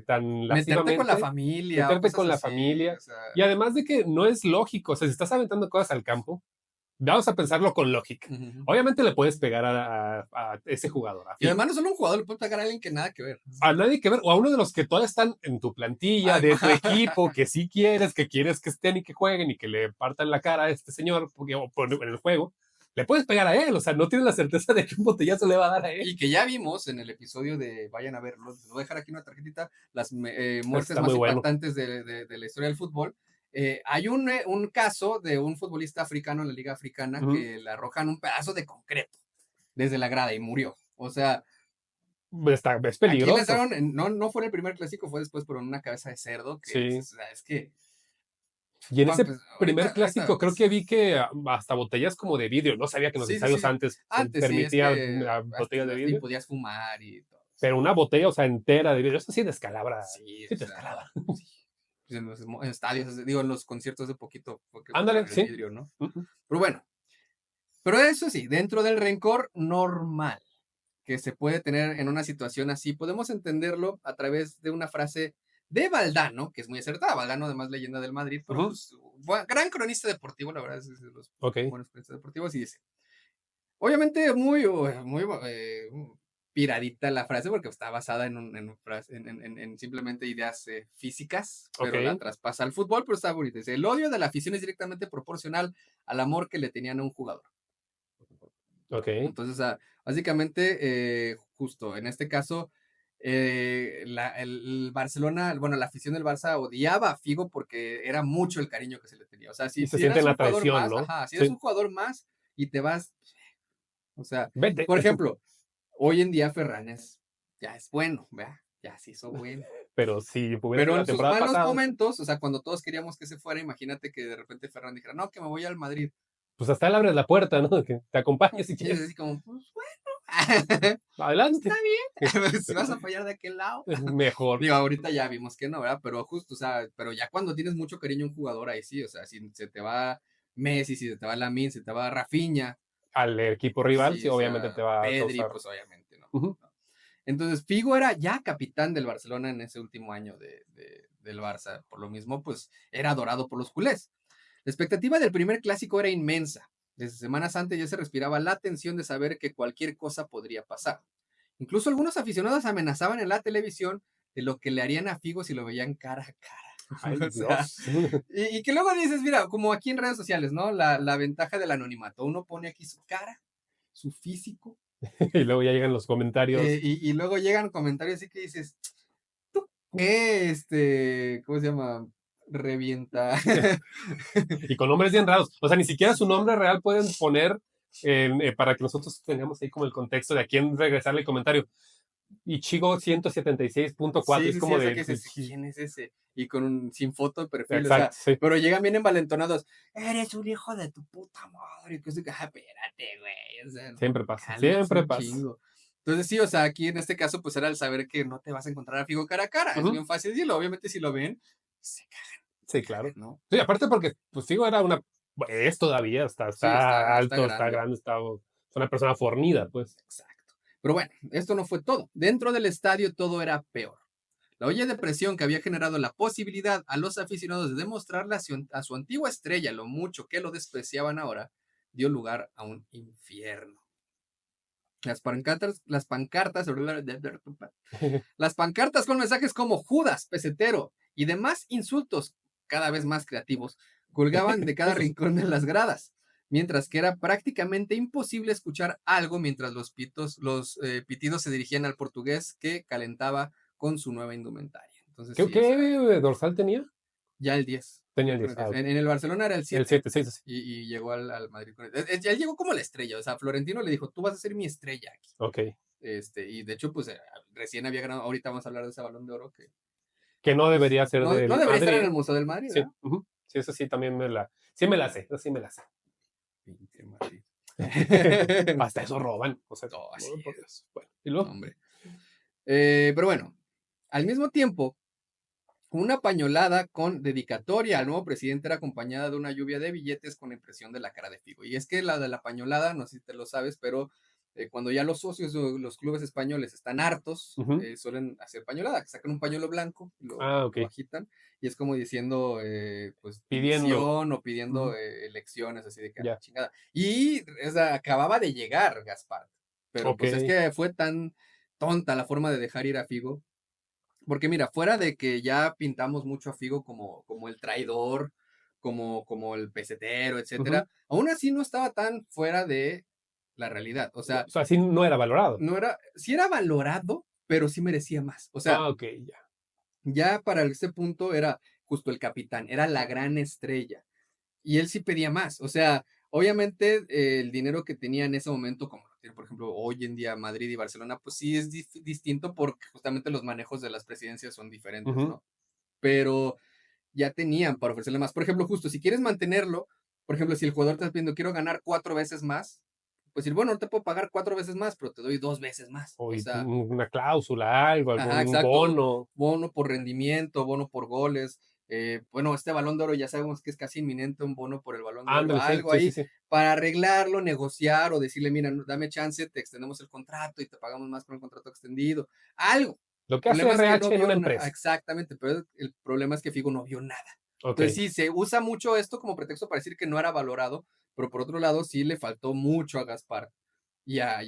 tan Meterte con la lascivamente, familia o meterte cosas con la así, familia. o sea, Y además de que no es lógico, o sea, si estás aventando cosas al campo, vamos a pensarlo con lógica. ujú. Obviamente le puedes pegar a ese jugador, a Y Figo. además no solo un jugador le puede pegar a alguien que nada que ver. A nadie que ver, o a uno de los que todavía están en tu plantilla, de Además, tu equipo, que sí quieres, que estén y que jueguen y que le partan la cara a este señor en el juego, le puedes pegar a él, o sea, no tienes la certeza de que un botellazo le va a dar a él. y que ya vimos en el episodio de, vayan a verlo, les voy a dejar aquí una tarjetita, las muertes Está más muy bueno. impactantes de la historia del fútbol. Hay un caso de un futbolista africano en la Liga Africana Ujú. que le arrojan un pedazo de concreto desde la grada y murió. O sea, Es aquí les peligroso. dieron, no fue en el primer clásico, fue después por una cabeza de cerdo, que Sí. dices, o sea, es que, Y en ese pues, primer ahorita, clásico creo que vi que hasta botellas como de vidrio. No sabía que en los sí, sí, estadios sí. antes se Antes sí, es permitía que botellas de hasta ahí vidrio, podías fumar y todo. pero una botella, o sea, entera de vidrio, eso sí descalabra, Sí, sí o te sea, descalabra. sí. Pues en los estadios, digo, en los conciertos de poquito, porque Ándale, quitaron el sí. vidrio, ¿no? Ujú. Pero bueno, pero eso sí, dentro del rencor normal que se puede tener en una situación así, podemos entenderlo a través de una frase de Valdano, que es muy acertada. Valdano, además, leyenda del Madrid, pero Ujú. pues, gran cronista deportivo, la verdad, es de los Ok. buenos cronistas deportivos, y dice, obviamente, muy, muy, piradita la frase porque está basada en simplemente ideas físicas, pero la Ok, traspasa al fútbol, pero está bonita. Dice, el odio de la afición es directamente proporcional al amor que le tenían a un jugador. ok. Entonces, básicamente, justo en este caso, el Barcelona, bueno, la afición del Barça odiaba a Figo porque era mucho el cariño que se le tenía. O sea, Y se si siente eras en la un jugador traición, más, ¿no? ajá, si eres Sí. un jugador más y te vas, o sea, Vete. por ejemplo, hoy en día Ferranes ya es bueno, ¿verdad? Ya se hizo bueno. Pero si hubiera Pero sido la en sus temporada malos pasada, momentos, o sea, cuando todos queríamos que se fuera, imagínate que de repente Ferran dijera, no, que me voy al Madrid. pues hasta él abre la puerta, ¿no? Que te acompañe si Y es quieres. así como, pues bueno, está Adelante. bien, si vas a fallar de aquel lado. Mejor. Digo, ahorita ya vimos que no, ¿verdad? Pero justo, o sea, pero ya cuando tienes mucho cariño a un jugador, ahí sí, o sea, si se te va Messi, si se te va Lamine, si se te va Rafinha, Al equipo rival, sí, sí, o obviamente sea, te va a Pedri, causar. pues obviamente no. Ujú. ¿No? Entonces, Figo era ya capitán del Barcelona en ese último año del Barça. Por lo mismo, pues era adorado por los culés. La expectativa del primer clásico era inmensa. Desde semanas antes ya se respiraba la tensión de saber que cualquier cosa podría pasar. Incluso algunos aficionados amenazaban en la televisión de lo que le harían a Figo si lo veían cara a cara. Ay, O sea, Dios. y que luego dices, mira, como aquí en redes sociales, ¿no? La ventaja del anonimato. Uno pone aquí su cara, su físico, Y luego ya llegan los comentarios. y luego llegan comentarios así que dices, ¿cómo se llama? Revienta. Y con nombres bien raros. O sea, ni siquiera su nombre real pueden poner para que nosotros tengamos ahí como el contexto de a quién regresarle el comentario. Ichigo 176.4. Sí, Es sí, sí, como o sea, de. que dices, ¿quién es ese? Y con sin foto de perfil, o sea, Exacto, sí. pero llegan bien envalentonados. Eres un hijo de tu puta madre. Que espérate, güey. O sea, Siempre pasa, cálmense siempre un pasa. chingo. Entonces, sí, o sea, aquí en este caso, pues era el saber que no te vas a encontrar a Figo cara a cara. Es Ujú. bien fácil decirlo. Obviamente, si lo ven, se Sí, cagan, claro. ¿no? Sí, aparte porque, pues digo, era una. Es todavía, está, Sí, está está alto, está grande. grande, es una persona fornida, pues. Exacto. Pero bueno, esto no fue todo. Dentro del estadio todo era peor. La olla de presión que había generado la posibilidad a los aficionados de demostrarle a su antigua estrella lo mucho que lo despreciaban ahora, dio lugar a un infierno. Las pancartas con mensajes como Judas, pesetero y demás insultos cada vez más creativos colgaban de cada Eso sí. rincón de las gradas, mientras que era prácticamente imposible escuchar algo mientras los pitidos se dirigían al portugués que calentaba con su nueva indumentaria. Entonces ¿Qué, sí, o sea, qué dorsal tenía? ya el 10, Tenía ya el con el 10. Ah, 10. ok. En el Barcelona era el El 7 7, sí, sí, sí. y llegó al Madrid con él llegó como la estrella, o sea, Florentino le dijo, tú vas a ser mi estrella aquí. Ok. Y de hecho, pues recién había ganado, ahorita vamos a hablar de ese balón de oro que Que no pues, debería ser no del debería estar en Madrid. el Museo del Madrid, Sí, ¿verdad? ujú. Sí, eso sí, también sí me la sé, eso sí me la sé. Pinche Madrid. Hasta eso roban, o sea, No, así no, por es. Dios. Bueno, y No, luego, hombre. Pero bueno, al mismo tiempo, una pañolada con dedicatoria al nuevo presidente era acompañada de una lluvia de billetes con la impresión de la cara de Figo. Y es que la de la pañolada, no sé si te lo sabes, pero cuando ya los socios de los clubes españoles están hartos, ujú. suelen hacer pañolada, que sacan un pañuelo blanco, Ah, ok. lo agitan, y es como diciendo, pues, Pidiendo, dimisión o pidiendo ujú, elecciones, así de que a la ya, chingada. Y acababa de llegar Gaspar, pero ok, pues es que fue tan tonta la forma de dejar ir a Figo porque mira, fuera de que ya pintamos mucho a Figo como el traidor, como el pesetero, ujú. etcétera, aún así no estaba tan fuera de la realidad. O O sea, sea, sí no era valorado. no era, sí era valorado, pero sí merecía más. O sea, Ah, ok, ya. ya para ese punto era justo el capitán, era la gran estrella. Y él sí pedía más. O sea, obviamente el dinero que tenía en ese momento, como lo tiene, por ejemplo, hoy en día Madrid y Barcelona, pues sí es distinto porque justamente los manejos de las presidencias son diferentes, Ujú. ¿no? Pero ya tenían para ofrecerle más. Por ejemplo, justo si quieres mantenerlo, por ejemplo, si el jugador te está pidiendo quiero ganar 4 veces más, pues decir, bueno, no te puedo pagar 4 veces más, pero te doy 2 veces más. O O sea, una cláusula, algo, ajá, algún exacto. bono. Bono por rendimiento, bono por goles. Bueno, este balón de oro ya sabemos que es casi inminente, un bono por el balón de oro, Ándale, sí, algo sí, sí, ahí sí. para arreglarlo, negociar o decirle, mira, dame chance, te extendemos el contrato y te pagamos más con el contrato extendido. Algo. Lo El que hace problema es que no RH en vio una nada, empresa. exactamente, pero el problema es que Figo no vio nada. Ok, Entonces sí, se usa mucho esto como pretexto para decir que no era valorado, pero por otro lado sí le faltó mucho a Gaspar y a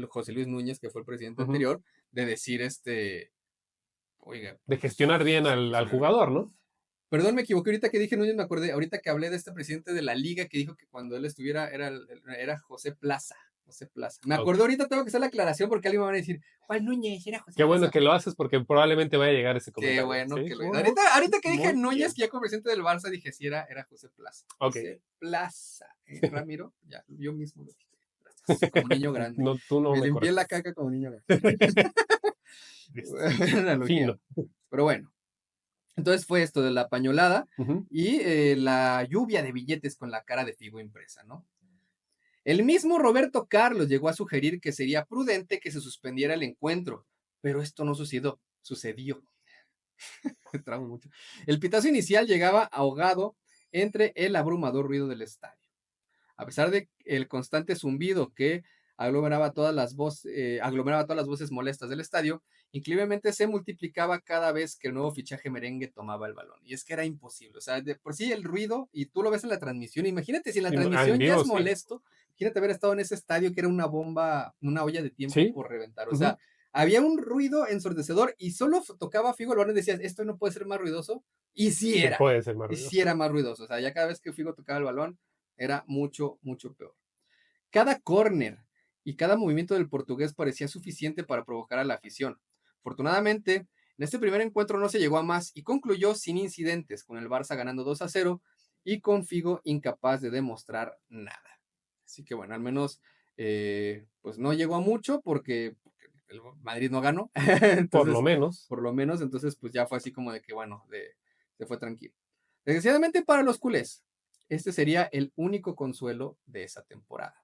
José Luis Núñez, que fue el presidente Ujú. anterior, de decir, oiga, De pues, gestionar bien al gestionar bien. jugador, ¿no? Perdón, me equivoqué, ahorita que dije Núñez me acordé, ahorita que hablé de este presidente de la liga que dijo que cuando él estuviera era José Plaza. José Plaza. Me acordé Okey. ahorita, tengo que hacer la aclaración porque alguien me va a decir, ¿cuál Núñez? Era José Qué bueno Plaza. que lo haces porque probablemente vaya a llegar ese Qué comentario. bueno Sí, que lo muy, muy, ahorita que dije muy Núñez, bien. que ya como presidente del Barça, dije sí era José Plaza. Okey. José Plaza. Ramiro, ya, yo mismo lo dije. Gracias. Como niño grande. No, tú no Me me limpié la corriges. caca como niño grande. Dices, Buena analogía. fino. Pero bueno, entonces fue esto de la pañolada Ujú. y la lluvia de billetes con la cara de Figo impresa, ¿no? El mismo Roberto Carlos llegó a sugerir que sería prudente que se suspendiera el encuentro, pero esto no sucedió. Me tramo mucho. El pitazo inicial llegaba ahogado entre el abrumador ruido del estadio. A pesar de el constante zumbido que aglomeraba todas las voces molestas del estadio, increíblemente se multiplicaba cada vez que el nuevo fichaje merengue tomaba el balón. Y es que era imposible. O sea, de por sí el ruido, y tú lo ves en la transmisión, imagínate si en la En transmisión ya vivo, es sí. molesto, imagínate haber estado en ese estadio que era una bomba, una olla de tiempo Sí. por reventar. O sea, Ujú. había un ruido ensordecedor y solo tocaba Figo el balón y decías, esto no puede ser más ruidoso. Sí puede ser más Y ruidoso. sí era más ruidoso. O sea, ya cada vez que Figo tocaba el balón, era mucho, mucho peor. Cada córner y cada movimiento del portugués parecía suficiente para provocar a la afición. Afortunadamente, en este primer encuentro no se llegó a más y concluyó sin incidentes, con el Barça ganando 2-0 y con Figo incapaz de demostrar nada. Así que bueno, al menos pues no llegó a mucho porque el Madrid no ganó. Por lo Entonces, menos. por lo menos, entonces pues ya fue así como de que bueno, se fue tranquilo. Desgraciadamente para los culés, este sería el único consuelo de esa temporada.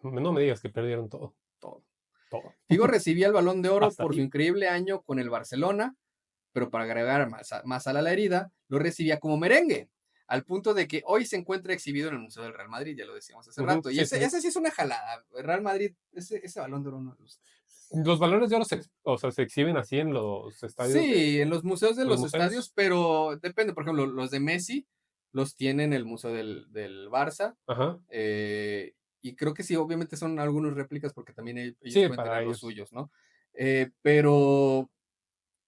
No me digas que perdieron todo. Todo. Todo. Figo recibía el Balón de Oro Hasta por su ahí. increíble año con el Barcelona, pero para agregar más sal a la herida, lo recibía como merengue, al punto de que hoy se encuentra exhibido en el Museo del Real Madrid, ya lo decíamos hace Ujú. rato. Y Sí, sí, sí. ese sí es una jalada. El Real Madrid, ese Balón de Oro no lo usa. Los balones de oro o sea, se exhiben así en los estadios Sí, en de los museos de los los estadios, museos. pero depende. Por ejemplo, los de Messi los tiene en el Museo del Barça. Ajá. Y creo que sí, obviamente son algunos réplicas porque también ellos Sí, pueden tener para los ellos. suyos, ¿no? Pero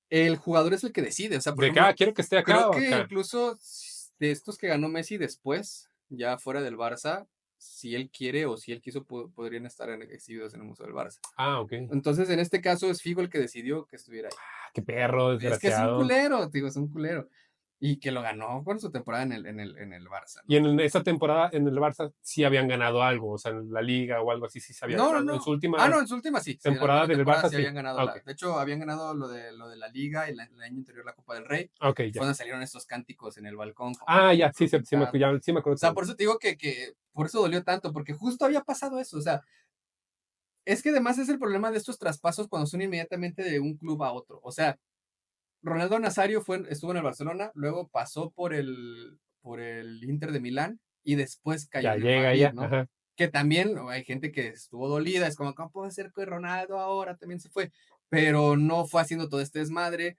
el jugador es el que decide. O sea, por De que, ejemplo, quiero que esté acá creo o que acá. incluso de estos que ganó Messi después, ya fuera del Barça, si él quiere o si él quiso, podrían estar exhibidos en el Museo del Barça. Ah, ok. Entonces, en este caso es Figo el que decidió que estuviera ahí. Ah, qué perro, Es que es un desgraciado. culero, digo, es un culero. Y que lo ganó por su temporada en el Barça, Y ¿no? en esa temporada en el Barça sí habían ganado algo, o sea, en la liga o algo así sí se había No, no, ganado. En su no. Ah, última no, en su última sí. Sí, en la temporada última del temporada Barça sí sí. habían ganado Ah, ok. De hecho, habían ganado lo de la Liga y el año anterior la Copa del Rey. Ah, ok, Y fue ya. donde salieron estos cánticos en el balcón, como Ah, ya, sí, pro Qatar. sí me O acuerdo sea, también. por eso te digo que por eso dolió tanto, porque justo había pasado eso. O sea, es que además es el problema de estos traspasos cuando son inmediatamente de un club a otro. O sea, Ronaldo Nazario estuvo en el Barcelona, luego pasó por el Inter de Milán y después cayó Ya en el llega Madrid, ya, ¿no? ajá. Que también hay gente que estuvo dolida, es como, ¿cómo puede ser que Ronaldo ahora también se fue? Pero no fue haciendo todo este desmadre,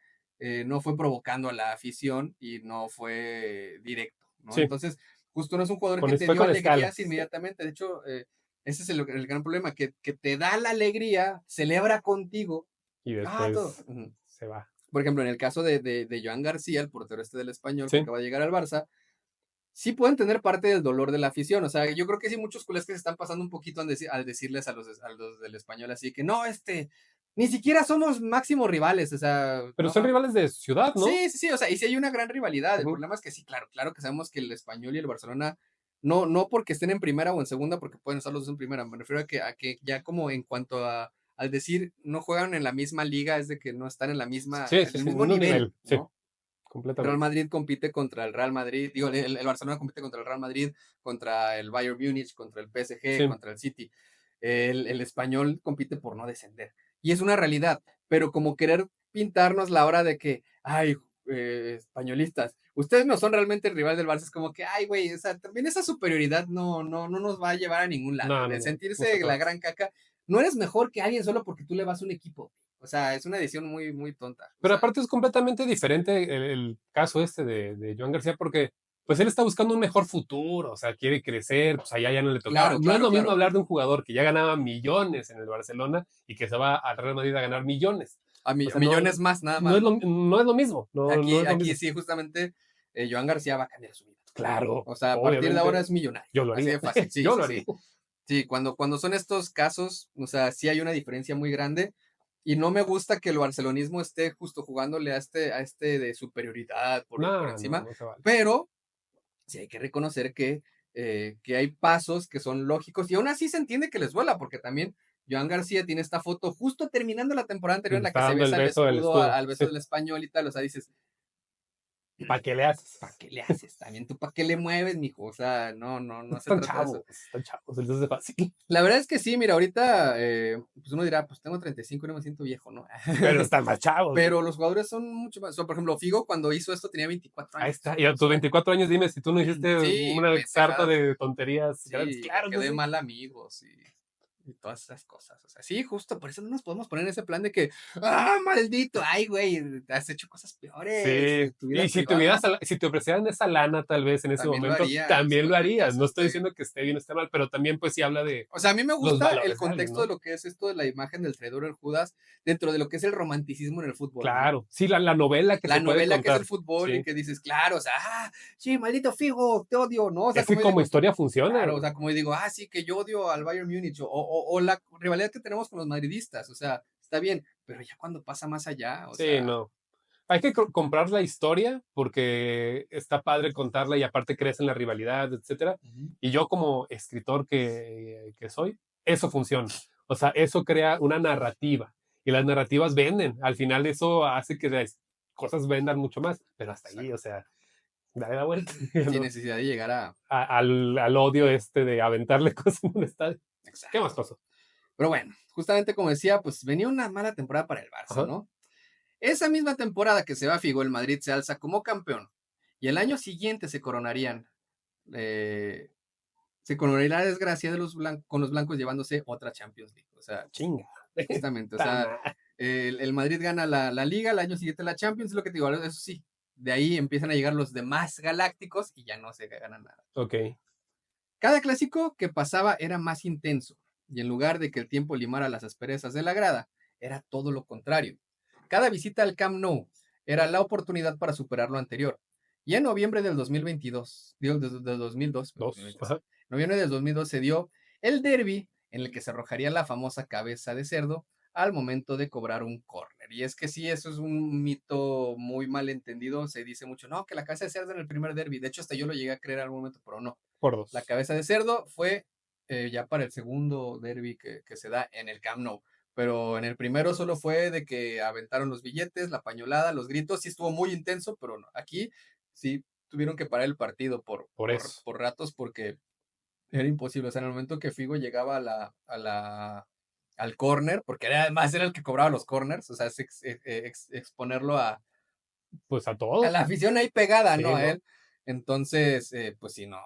no fue provocando a la afición y no fue directo, ¿no? Sí, Entonces, justo no es un jugador que te fue dio con escala. alegrías inmediatamente. De hecho, ese es el gran problema, que te da la alegría, celebra contigo, Y todo. después Ujú. se va. Por ejemplo, en el caso de Joan García, el portero del Español que Sí, acaba de llegar al Barça, sí pueden tener parte del dolor de la afición. O sea, yo creo que sí muchos culés que se están pasando un poquito al decirles a los del Español así que no, ni siquiera somos máximos rivales. O sea, pero no. son rivales de ciudad, ¿no? Sí, sí, sí. O sea, y sí hay una gran rivalidad. El Ujú. problema es que sí, claro, claro que sabemos que el Español y el Barcelona, no porque estén en primera o en segunda, porque pueden estar los dos en primera. Me refiero a que ya como en cuanto al decir no juegan en la misma liga, es de que no están Sí, en sí, el sí, mismo en un nivel, nivel, sí, ¿no? Real completamente. Madrid compite contra el Real Madrid, digo, el Barcelona compite contra el Real Madrid, contra el Bayern Múnich, contra el PSG, Sí, contra el City. El español compite por no descender. Y es una realidad, pero como querer pintarnos la hora de que, ay, españolistas, ustedes no son realmente el rival del Barça, es como que, ay, güey, o sea, también esa superioridad no nos va a llevar a ningún lado. no, no, De no, no se sentirse la trata. gran caca, no eres mejor que alguien solo porque tú le vas a un equipo. O sea, es una decisión muy, muy tonta. O Pero sea, aparte es completamente diferente el caso este de Joan García, porque pues él está buscando un mejor futuro, o sea, quiere crecer, pues allá ya no le tocaba. Claro, No es claro, lo mismo claro. hablar de un jugador que ya ganaba millones en el Barcelona y que se va al Real Madrid a ganar millones. O sea, no, Millones más, nada más, ¿no? no es lo mismo, no es lo Aquí mismo. sí, justamente, Joan García va a cambiar su vida. Claro, O sea, a partir de ahora obviamente, es millonario, yo lo así haría, de fácil. Sí, yo sí, lo haría. sí. Sí, cuando son estos casos, o sea, sí hay una diferencia muy grande y no me gusta que el barcelonismo esté justo jugándole a este de superioridad por No, no, encima, no se vale. pero sí hay que reconocer que hay pasos que son lógicos y aún así se entiende que les duela, porque también Joan García tiene esta foto justo terminando la temporada anterior en Le la que está se dando el besa el beso del escudo escudo. al beso Sí. del español y tal, o sea, dices, ¿Para qué le ¿para haces? qué le haces? También tú, ¿para qué le mueves, mijo? O sea, no se trata de eso. Están chavos, se les hace fácil. La verdad es que sí, mira, ahorita, pues uno dirá, pues tengo 35 y no me siento viejo, ¿no? Pero están más chavos. Pero los jugadores son mucho más. Por ejemplo, Figo cuando hizo esto tenía 24 Ahí años. está. Y a O tus sea, 24 años, dime si tú no hiciste sí, una sarta pendejadas. de tonterías grandes. Sí, Claro que quedé sí. mal amigos y todas esas cosas. O sea, sí, justo por eso no nos podemos poner en ese plan de que, ah, maldito, ay, güey, has hecho cosas peores Sí. en tu vida Y privada. si te ofrecieran esa lana, tal vez en ese También lo momento, haría, también lo harías. No estoy 100%. diciendo que esté bien o esté mal, pero también, pues sí habla de O sea, a mí me los gusta el valores de alguien, contexto de ¿no? lo que es esto de la imagen del traidor del Judas dentro de lo que es el romanticismo en el fútbol, ¿no? Claro. Sí, la novela que La se puede novela que es el contar. fútbol y Sí. que dices, claro, o sea, sí, maldito Figo, te odio, ¿no? O sea, Es que como como digo, historia funciona. claro, o sea, como digo, sí, que yo odio al Bayern Múnich o la rivalidad que tenemos con los madridistas, o sea, está bien, pero ya cuando pasa más allá, o Sí, sea, no. Hay que comprar la historia porque está padre contarla y aparte crees en la rivalidad, etcétera. ujú, Y yo como escritor que soy, eso funciona. O sea, eso crea una narrativa y las narrativas venden. Al final eso hace que las cosas vendan mucho más, pero hasta ahí, o exacto, sea, dale la vuelta, sin ¿no? necesidad de llegar a, Al odio este de aventarle cosas en un estadio. ¿Qué más exacto. pasó? Pero bueno, justamente como decía, pues venía una mala temporada para el Barça, Ajá. ¿no? Esa misma temporada que se va a Figo, el Madrid se alza como campeón y el año siguiente eh, se coronaría la desgracia de con los blancos llevándose otra Champions League. O sea, Chinga. justamente, o sea, Tama. el Madrid gana la Liga, el año siguiente la Champions, es lo que te digo, eso sí, de ahí empiezan a llegar los demás galácticos y ya no se gana nada. Ok. Cada clásico que pasaba era más intenso, y en lugar de que el tiempo limara las asperezas de la grada, era todo lo contrario. Cada visita al Camp Nou era la oportunidad para superar lo anterior. Y en noviembre del 2022, digo, del 2002, Dos. Ajá. noviembre del 2002 se dio el derby en el que se arrojaría la famosa cabeza de cerdo al momento de cobrar un córner. Y es que sí, eso es un mito muy mal entendido. Se dice mucho, no, que la cabeza de cerdo en el primer derby. De hecho, hasta yo lo llegué a creer en algún momento, pero no. Por La dos. cabeza de cerdo fue ya para el segundo derby que se da en el Camp Nou. Pero en el primero solo fue de que aventaron los billetes, la pañolada, los gritos. Sí estuvo muy intenso, pero no. Aquí sí tuvieron que parar el partido Por eso. por ratos porque era imposible. O sea, en el momento que Figo llegaba al corner, porque además era el que cobraba los corners, o sea, es exponerlo Pues a a todos. la afición ahí pegada, Sí, ¿no? A ¿no? él. Entonces, pues sí, no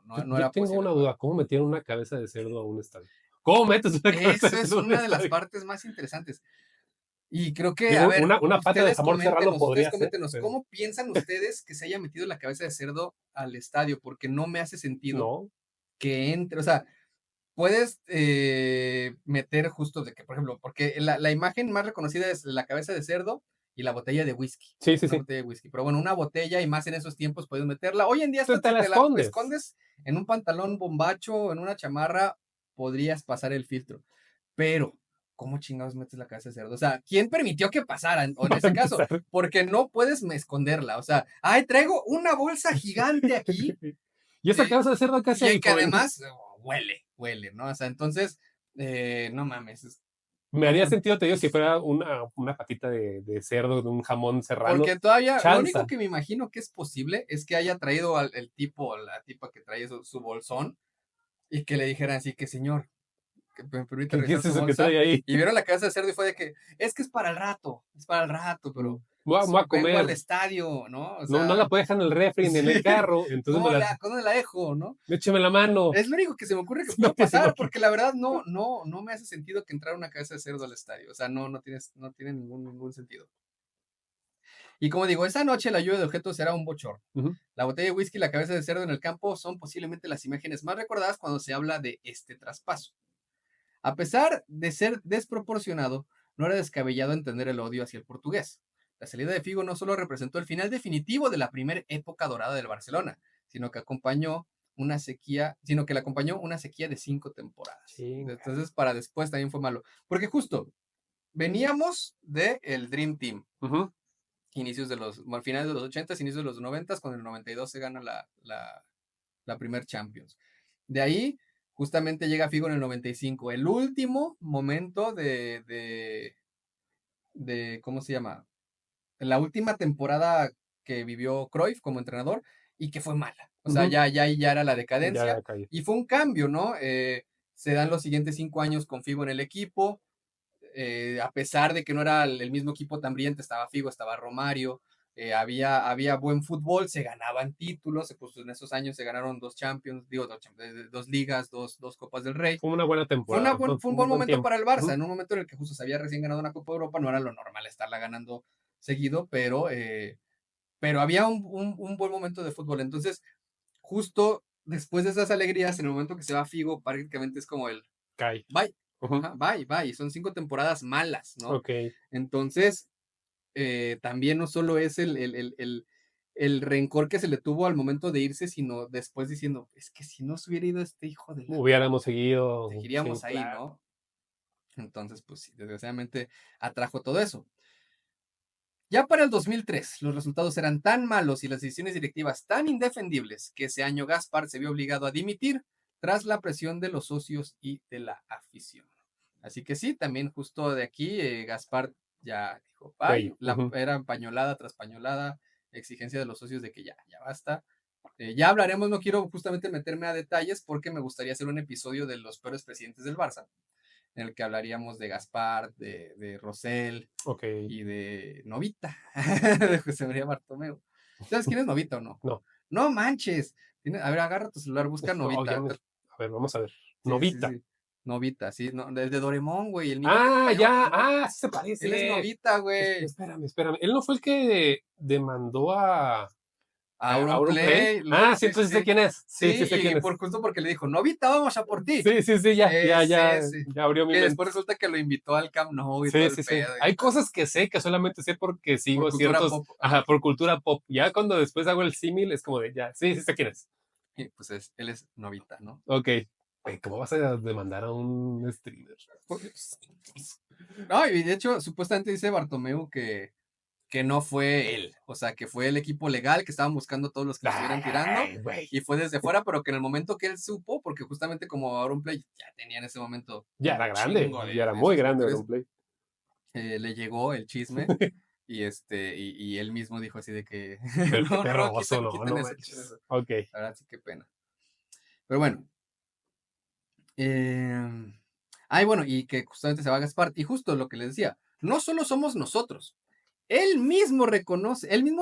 Yo era tengo posible una para. duda, ¿cómo metieron una cabeza de cerdo a un estadio? ¿Cómo metes una cabeza Eso de es cerdo a un una de las estadio? partes más interesantes. Y creo que, a Digo, ver, una pata de jamón serrano podría ser, pero ¿cómo piensan ustedes que se haya metido la cabeza de cerdo al estadio? Porque no me hace sentido no, que entre, o sea, puedes meter justo de que, por ejemplo, porque la imagen más reconocida es la cabeza de cerdo y la botella de whisky. sí, sí, Una sí. botella de whisky. Pero bueno, una botella y más en esos tiempos puedes meterla. Hoy en día hasta Te si la te la escondes. escondes en un pantalón bombacho, en una chamarra, podrías pasar el filtro. Pero, ¿cómo chingados metes la cabeza de cerdo? O sea, ¿quién permitió que pasaran? O en Para ese caso, empezar. porque no puedes esconderla. O sea, ay, traigo una bolsa gigante aquí Y esa eh, cabeza de cerdo que hace y ahí, que joven. además huele, ¿no? O sea, entonces, no mames, Me haría no, sentido, te digo, si fuera una patita de cerdo, de un jamón serrano. porque todavía, lo único Chanza. que me imagino que es posible es que haya traído al el tipo, la tipa que trae su bolsón y que le dijeran así que señor, que me permite ¿Qué revisar es su eso que bolsa trae ahí? y vieron la cabeza de cerdo y fue de que es que es para el rato, pero Me voy a vengo comer. al estadio, ¿no? O No, no la sea, puedo dejar en el refri ni en el sí, carro. Entonces ¿cómo la dejo, no? écheme la mano. Es lo único que se me ocurre que No puede tiene pasar, lógica. porque la verdad no me hace sentido que entrara una cabeza de cerdo al estadio. O sea, no tiene ningún sentido. Y como digo, esa noche la lluvia de objetos será un bochorno. Ujú. La botella de whisky y la cabeza de cerdo en el campo son posiblemente las imágenes más recordadas cuando se habla de este traspaso. A pesar de ser desproporcionado, no era descabellado entender el odio hacia el portugués. La salida de Figo no solo representó el final definitivo de la primera época dorada del Barcelona, sino que le acompañó una sequía de 5 temporadas. Chinga. Entonces, para después también fue malo. Porque justo veníamos del Dream Team, Ujú. finales de los 80, inicios de los 90, con el 92 se gana la primer Champions. De ahí, justamente llega Figo en el 95, el último momento ¿cómo se llama? La última temporada que vivió Cruyff como entrenador y que fue mala. O sea, Ujú. ya era la Ya decadencia la caí. y fue un cambio, ¿no? Se dan los siguientes 5 años con Figo en el equipo, a pesar de que no era el mismo equipo tan brillante, estaba Figo, estaba Romario, había buen fútbol, se ganaban títulos, pues en esos años se ganaron 2 Champions, digo, 2 ligas, dos Copas del Rey. Fue una buena Fue, temporada, fue fue un un buen buen momento tiempo. para el Barça, Ujú. en un momento en el que justo se había recién ganado una Copa de Europa, no era lo normal estarla ganando seguido, pero había un buen momento de fútbol. Entonces, justo después de esas alegrías, en el momento que se va Figo, prácticamente es como el Cae. bye. Ujú. Ajá, bye, bye. Son 5 temporadas malas, ¿no? Ok. Entonces, también no solo es el rencor que se le tuvo al momento de irse, sino después diciendo, es que si no se hubiera ido este hijo de la... Hubiéramos seguido. Sí, Seguiríamos ahí, claro. ¿no? Entonces, pues sí, desgraciadamente atrajo todo eso. Ya para el 2003, los resultados eran tan malos y las decisiones directivas tan indefendibles que ese año Gaspar se vio obligado a dimitir tras la presión de los socios y de la afición. Así que sí, también justo de aquí Gaspar ya dijo, bye, Cuello. Ujú. era pañolada tras pañolada, exigencia de los socios de que ya basta. Ya hablaremos, no quiero justamente meterme a detalles porque me gustaría hacer un episodio de los peores presidentes del Barça, en el que hablaríamos de Gaspar, de Rosell, Ok. y de Novita, de José María Bartomeu. ¿Sabes quién es Novita o no? No. No manches. A ver, agarra tu celular, busca Oh, Novita. a ver, vamos a ver. Sí, sí, Novita. sí. Novita, sí. No, el de Doremón, güey. El niño que Ah, cayó. ya. No, Ah, sí se él es parece. Novita, güey. Espérame, espérame. Él no fue el que demandó A a Auronplay. Auronplay. Ah, sí, Sí, sí, entonces sé sí. quién es. Sí, sí Sí, sé quién es. justo porque le dijo, Novita, vamos a por ti. Sí, sí, sí, ya, ya, ya, Ese. ya abrió mi Que mente. después resulta que lo invitó al Camp Nou y todo Sí, el sí, sí. pedo. Hay cosas que sé que solamente sé porque Por sigo cultura ciertos, pop. ajá, Ajá. por cultura pop. Ya cuando después hago el símil es como de, ya, sí, sí sé quién es. Y pues él es Novita, ¿no? Ok. Güey, ¿cómo vas a demandar a un streamer? Por- No, y de hecho, supuestamente dice Bartomeu que no fue él, o sea, que fue el equipo legal que estaban buscando a todos los que le estuvieran tirando Ay, güey. y fue desde fuera, pero que en el momento que él supo, porque justamente como Auronplay ya tenía en ese momento Ya era un grande, chingo ya era de muy grande suscriptores, Auronplay. le llegó el chisme y él mismo dijo así de que Pero qué no, no, no, perroso, no, quiten no eso, quiten manches. eso. Ok. La verdad sí, qué pena. Pero bueno. Bueno, y que justamente se va a Gaspar, y justo lo que les decía, no solo somos nosotros, él mismo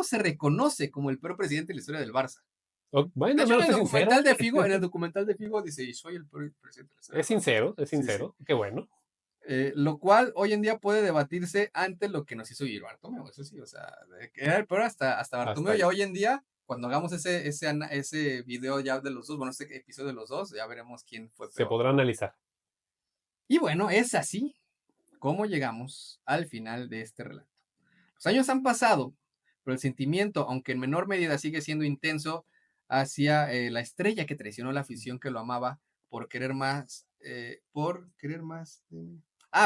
se reconoce como el peor presidente de la historia del Barça. De Bueno, al hecho, menos es sincero. en el documental de Figo dice, y soy el peor presidente de la historia Es del Barça. sincero, es Sí, sí. sincero. Qué bueno. Lo cual hoy en día puede debatirse ante lo que nos hizo vivir Bartomeu, eso sí, o sea, que era el peor hasta Hasta Bartomeu, ahí. ya hoy en día, cuando hagamos ese video ya de los dos, bueno, este episodio de los dos, ya veremos quién fue Se peor, podrá ¿no? analizar. Y bueno, es así como llegamos al final de este relato. Los años han pasado, pero el sentimiento, aunque en menor medida sigue siendo intenso, hacia la estrella que traicionó la afición que lo amaba por querer más,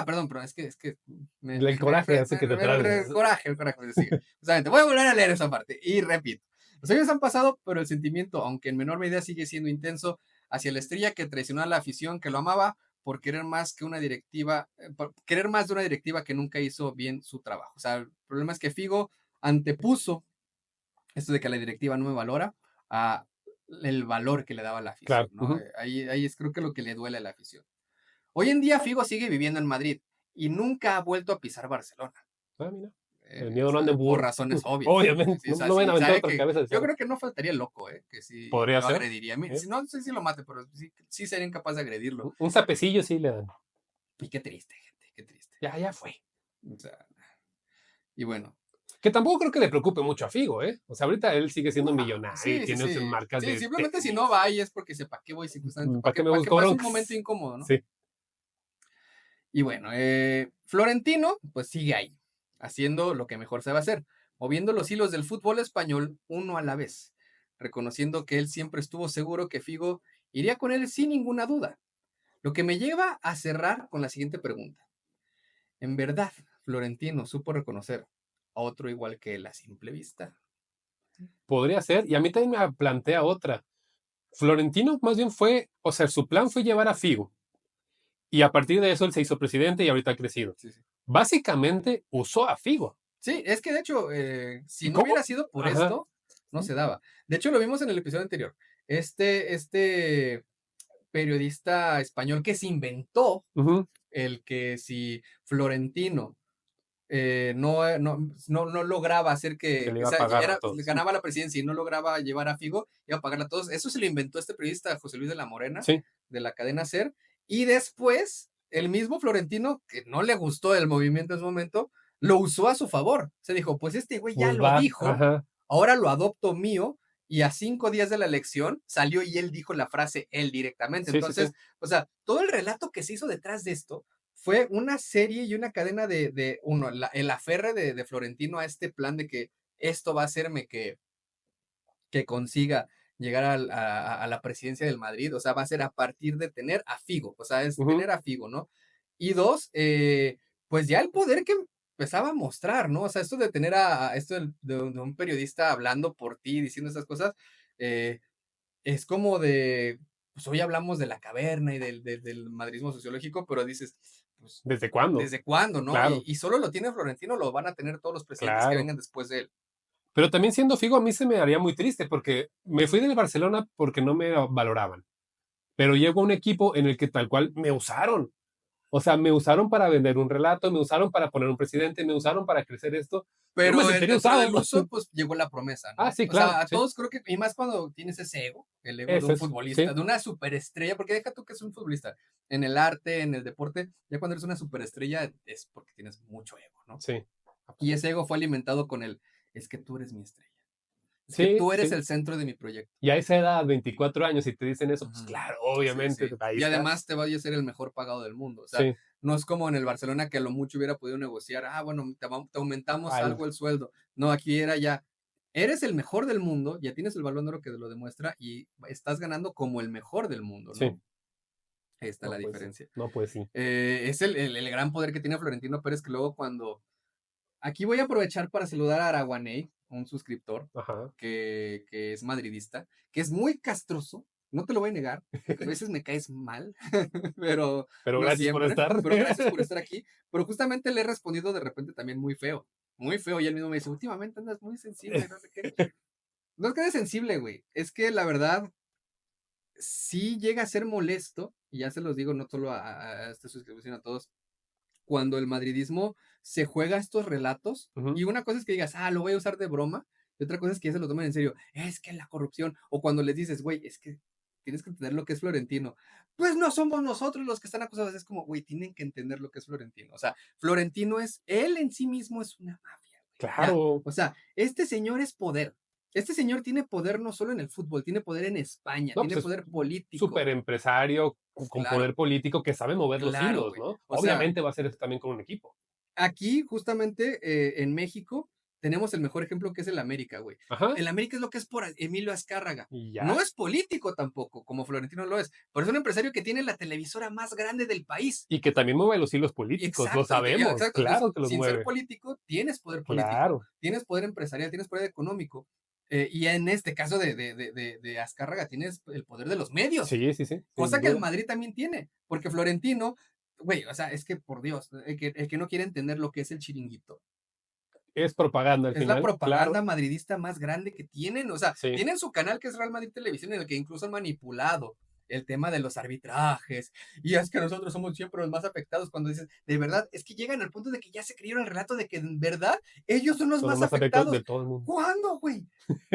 perdón, es que El coraje hace que te trabes. el coraje me sigue. Justamente, voy a volver a leer esa parte y repito. Los años han pasado, pero el sentimiento, aunque en menor medida sigue siendo intenso, hacia la estrella que traicionó a la afición que lo amaba por querer más que una directiva, por querer más de una directiva que nunca hizo bien su trabajo. O sea, el problema es que Figo antepuso esto de que la directiva no me valora a el valor que le daba la afición, Claro. ¿no? Ujú. Ahí es creo que lo que le duele a la afición. Hoy en día Figo sigue viviendo en Madrid y nunca ha vuelto a pisar Barcelona. Ah, mira. El miedo no anda en Por burro. razones obvias. Obviamente. Sí, o No, sea, no van a sí, aventar sabe otra que cabeza de yo cerdo. creo que no faltaría el loco, que sí Podría lo ser. agrediría. ¿Eh? No sé si lo mate, pero sí sería incapaz de agredirlo. Un sapecillo sí le dan. Y qué triste, gente, qué triste. Ya, ya fue. O sea, y bueno. Que tampoco creo que le preocupe mucho a Figo, ¿eh? O sea, ahorita él sigue siendo No, millonario y sí, sí, tiene sus sí. marcas Sí, de simplemente si no tenis. va y es porque sepa qué voy, simplemente ¿Para qué me para busco que pase un momento broncas? incómodo, ¿no? Sí. Y bueno, Florentino, pues sigue ahí, haciendo lo que mejor sabe hacer, moviendo los hilos del fútbol español uno a la vez, reconociendo que él siempre estuvo seguro que Figo iría con él sin ninguna duda. Lo que me lleva a cerrar con la siguiente pregunta. ¿En verdad Florentino supo reconocer a otro igual que él a simple vista? Podría ser. Y a mí también me plantea otra. Florentino más bien fue, o sea, su plan fue llevar a Figo. Y a partir de eso él se hizo presidente y ahorita ha crecido. Sí, sí. Básicamente usó a Figo. Sí, es que de hecho, si ¿Y no cómo? hubiera sido por Ajá. esto, no se daba. De hecho, lo vimos en el episodio anterior. Este periodista español que se inventó Ujú. el que si Florentino no lograba hacer Que le o iba a sea, pagar a todos. ganaba la presidencia y no lograba llevar a Figo, iba a pagarle a todos. Eso se lo inventó este periodista José Luis de la Morena, Sí. de la cadena SER. Y después, el mismo Florentino, que no le gustó el movimiento en ese momento, lo usó a su favor. Se dijo, pues este güey ya Pues lo va. dijo, Ajá. ahora lo adopto mío. Y a 5 días de la elección salió y él dijo la frase él directamente. Sí, sí, sí. Entonces, o sea, todo el relato que se hizo detrás de esto fue una serie y una cadena el aferre de Florentino a este plan de que esto va a hacerme que consiga llegar a la presidencia del Madrid, o sea, va a ser a partir de tener a Figo, o sea, es Ujú. tener a Figo, ¿no? Y dos, pues ya el poder que empezaba a mostrar, ¿no? O sea, esto de tener esto de un periodista hablando por ti, diciendo esas cosas, eh, es como de, pues hoy hablamos de la caverna y del madridismo sociológico, pero dices, pues, ¿Desde cuándo? ¿desde cuándo, no? Claro, Y solo lo tiene Florentino, lo van a tener todos los presidentes que claro. vengan después de él. Pero también siendo Figo a mí se me haría muy triste porque me fui del Barcelona porque no me valoraban. Pero llego a un equipo en el que tal cual me usaron. O sea, me usaron para vender un relato, me usaron para poner un presidente, me usaron para crecer esto. Yo me Pero sentiría dentro usado. del uso, pues llegó la promesa, Ah, ¿no? sí, O claro, sea, a sí. todos creo que, y más cuando tienes ese ego, el ego de Eso un es, futbolista, sí, de una superestrella, porque deja tú que es un futbolista, en el arte, en el deporte, ya cuando eres una superestrella es porque tienes mucho ego, ¿no? sí. Y ese ego fue alimentado con es que tú eres mi estrella, es que Sí, tú eres sí. el centro de mi proyecto. Y a esa edad, 24 años, y te dicen eso, pues Ujú. claro, Sí, obviamente, sí. ahí Y está. además te vaya a ser el mejor pagado del mundo. O sea, Sí, no es como en el Barcelona que a lo mucho hubiera podido negociar, bueno, te aumentamos al, algo el sueldo. No, aquí era ya, eres el mejor del mundo, ya tienes el Balón de Oro que lo demuestra y estás ganando como el mejor del mundo, ¿no? sí. Ahí está No, la pues sí. diferencia. No, pues sí. Es el gran poder que tiene Florentino Pérez que luego cuando... Aquí voy a aprovechar para saludar a Araguaney, un suscriptor Ajá. que es madridista, que es muy castroso, no te lo voy a negar, a veces me caes mal, pero Pero no gracias por siempre, estar. pero gracias por estar aquí, pero justamente le he respondido de repente también muy feo, y él mismo me dice, últimamente andas muy sensible, no sé qué. No es que eres sensible, güey, es que la verdad sí llega a ser molesto, y ya se los digo no solo a esta suscripción, a todos, cuando el madridismo se juega estos relatos, Ujú. y una cosa es que digas, lo voy a usar de broma, y otra cosa es que ya se lo tomen en serio, es que la corrupción, o cuando les dices, güey, es que tienes que entender lo que es Florentino, pues no somos nosotros los que están acusados, es como, güey, tienen que entender lo que es Florentino, o sea, Florentino él en sí mismo es una mafia, güey, ya, Claro. o sea, este señor es poder, este señor tiene poder no solo en el fútbol, tiene poder en España, No, tiene pues es poder político, súper empresario con claro, poder político que sabe mover los claro, hilos, güey, ¿no? o sea, Obviamente va a ser eso también con un equipo. aquí, justamente, en México, tenemos el mejor ejemplo que es el América, güey. Ajá. El América es lo que es por Emilio Azcárraga. Y No ya. es político tampoco, como Florentino lo es, pero es un empresario que tiene la televisora más grande del país. Y que también mueve los hilos políticos, lo Exacto, sabemos, exacto. Entonces, claro que los sin ser mueve. político, tienes poder político, Claro. tienes poder empresarial, tienes poder económico. Y en este caso de Azcárraga, tienes el poder de los medios, Sí, sí, sí, sin cosa que el duda. Madrid también tiene, porque Florentino, güey, o sea, es que por Dios, el que no quiere entender lo que es el chiringuito Es propaganda al es la final, claro. propaganda madridista más grande que tienen. O sea, Sí. tienen su canal que es Real Madrid Televisión, en el que incluso han manipulado el tema de los arbitrajes. Y es que nosotros somos siempre los más afectados cuando dices, de verdad, es que llegan al punto de que ya se creyeron el relato de que en verdad ellos son los Son los más más afectados afectados. de todo el mundo. ¿Cuándo, güey?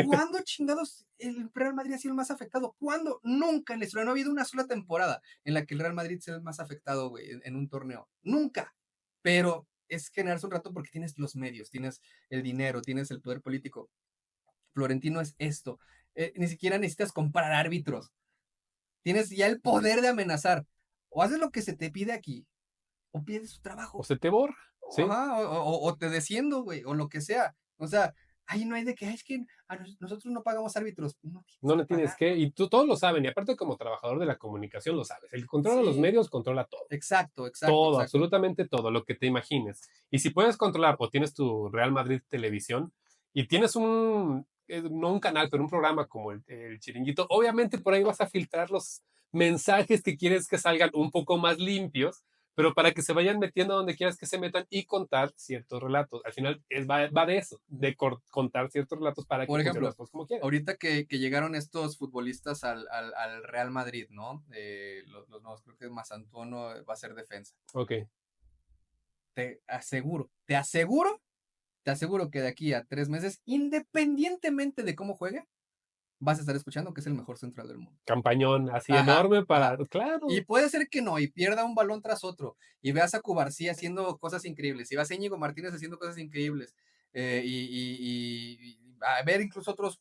¿Cuándo chingados el Real Madrid ha sido el más afectado? ¿Cuándo? Nunca en la historia. No ha habido una sola temporada en la que el Real Madrid sea el más afectado, güey, en un torneo. Nunca. Pero es generarse un rato porque tienes los medios, tienes el dinero, tienes el poder político. Florentino es esto. Ni siquiera necesitas comprar árbitros. Tienes ya el poder de amenazar. O haces lo que se te pide aquí, o pierdes tu O trabajo. se te borra, ¿sí? Ajá, o te desciendo, güey, o lo que sea. O sea, ahí no hay de que, "Ay, es que nosotros no pagamos árbitros". No tienes No que le tienes pagar. que, y tú todos lo saben, y aparte como trabajador de la comunicación lo sabes. El que controla los Sí, medios controla todo. exacto, exacto, Todo, exacto. absolutamente todo, lo que te imagines. Y si puedes controlar o tienes tu Real Madrid Televisión y tienes no un canal, pero un programa como el Chiringuito, obviamente por ahí vas a filtrar los mensajes que quieres que salgan un poco más limpios, pero para que se vayan metiendo donde quieras que se metan y contar ciertos relatos. Al final va de eso, de contar ciertos relatos para que Por funcionen ejemplo, las cosas como quieras. ahorita que llegaron estos futbolistas al Real Madrid, ¿no? Los nuevos, creo que Mazantuono va a ser defensa. Ok, Te aseguro, te aseguro, te aseguro que de aquí a 3 meses, independientemente de cómo juegue, vas a estar escuchando que es el mejor central del mundo. campañón así Ajá, enorme para, ajá. Y claro, puede ser que no, y pierda un balón tras otro, y veas a Cubarsí haciendo cosas increíbles, y veas a Íñigo Martínez haciendo cosas increíbles, y a ver incluso otros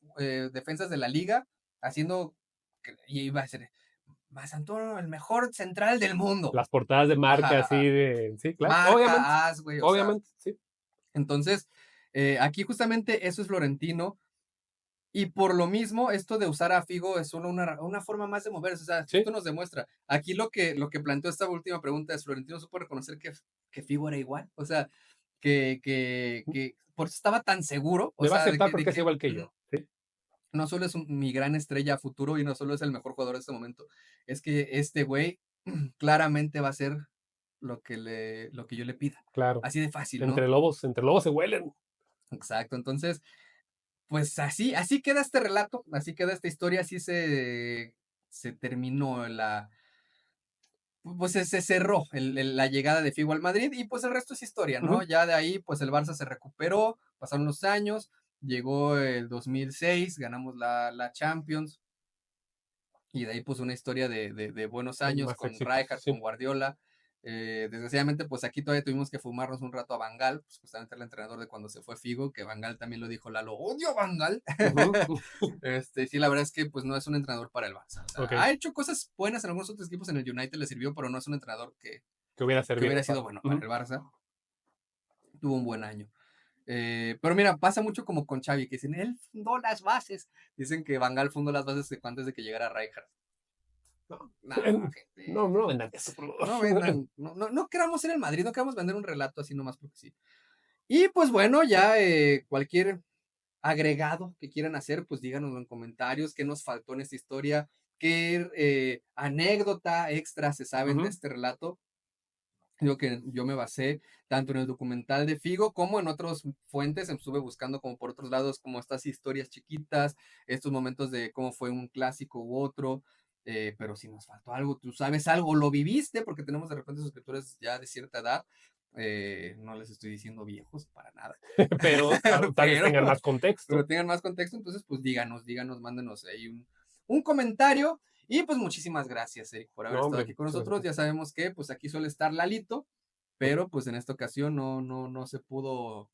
defensas de la liga haciendo, y iba a ser más Antonio, el mejor central del mundo. las portadas de marca Ajá, así ajá. de, sí, claro, obviamente, Marca, as, güey, o sea, obviamente, sí. entonces, aquí justamente eso es Florentino, y por lo mismo, esto de usar a Figo es solo una forma más de moverse. O sea, Sí, esto nos demuestra. Aquí lo que planteó esta última pregunta es: Florentino supo reconocer que Figo era igual. O sea, que por eso estaba tan seguro. O me va a sea, aceptar de porque es que igual que yo. Sí, no solo es mi gran estrella a futuro y no solo es el mejor jugador de este momento. Es que este güey claramente va a ser lo que yo le pida. claro. Así de fácil, ¿no? Entre lobos se huelen. Exacto. Entonces, pues así queda este relato, así queda esta historia, así se terminó pues se cerró la llegada de Figo al Madrid y pues el resto es historia, ¿no? Ujú. Ya de ahí pues el Barça se recuperó, pasaron los años, llegó el 2006, ganamos la Champions y de ahí pues una historia de buenos años Más con éxitos, Rijkaard, sí, con Guardiola. Desgraciadamente, pues aquí todavía tuvimos que fumarnos un rato a Van Gaal, pues justamente el entrenador de cuando se fue Figo, que Van Gaal también lo dijo, Lalo, odio a Van Gaal. ujú, Sí, la verdad es que pues no es un entrenador para el Barça. O sea, ok, ha hecho cosas buenas en algunos otros equipos, en el United le sirvió, pero no es un entrenador que hubiera que servido hubiera sido para. bueno para Ujú. el Barça. Tuvo un buen año. Pero mira, pasa mucho como con Xavi, que dicen, él fundó las bases. Dicen que Van Gaal fundó las bases antes de que llegara Rijkaard. No, No, no, gente. no vendan eso, por No favor. vendan, no queramos ser el Madrid, no queramos vender un relato así nomás porque sí. Y pues bueno, ya cualquier agregado que quieran hacer, pues díganos en comentarios qué nos faltó en esta historia, qué anécdota extra se saben de Ujú. este relato. Digo que yo me basé tanto en el documental de Figo como en otras fuentes, estuve buscando como por otros lados, como estas historias chiquitas, estos momentos de cómo fue un clásico u otro, pero si nos faltó algo, tú sabes algo, lo viviste, porque tenemos de repente suscriptores ya de cierta edad, no les estoy diciendo viejos para nada, Pero tal vez pero, tengan más pero contexto. tengan más contexto, entonces pues díganos, mándenos ahí un comentario y pues muchísimas gracias, Eric, por haber No, estado hombre, aquí con muchas nosotros. gracias. Ya sabemos que pues aquí suele estar Lalito, Ujú. pero pues en esta ocasión no se pudo,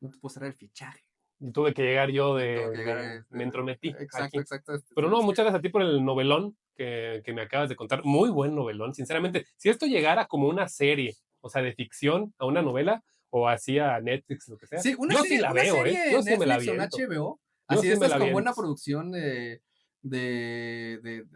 no te pudo cerrar el fichaje. Y tuve que llegar yo Tuvo que llegar me entrometí exacto, aquí. exacto. Pero no, muchas gracias a ti por el novelón que me acabas de contar. Muy buen novelón, sinceramente. Si esto llegara como una serie, o sea, de ficción a una novela, o así a Netflix, lo que sea, Sí, yo sí la una veo, ¿eh? serie Yo en sí me la Netflix o en viento. HBO, Yo así sí me estas la con buena viento. producción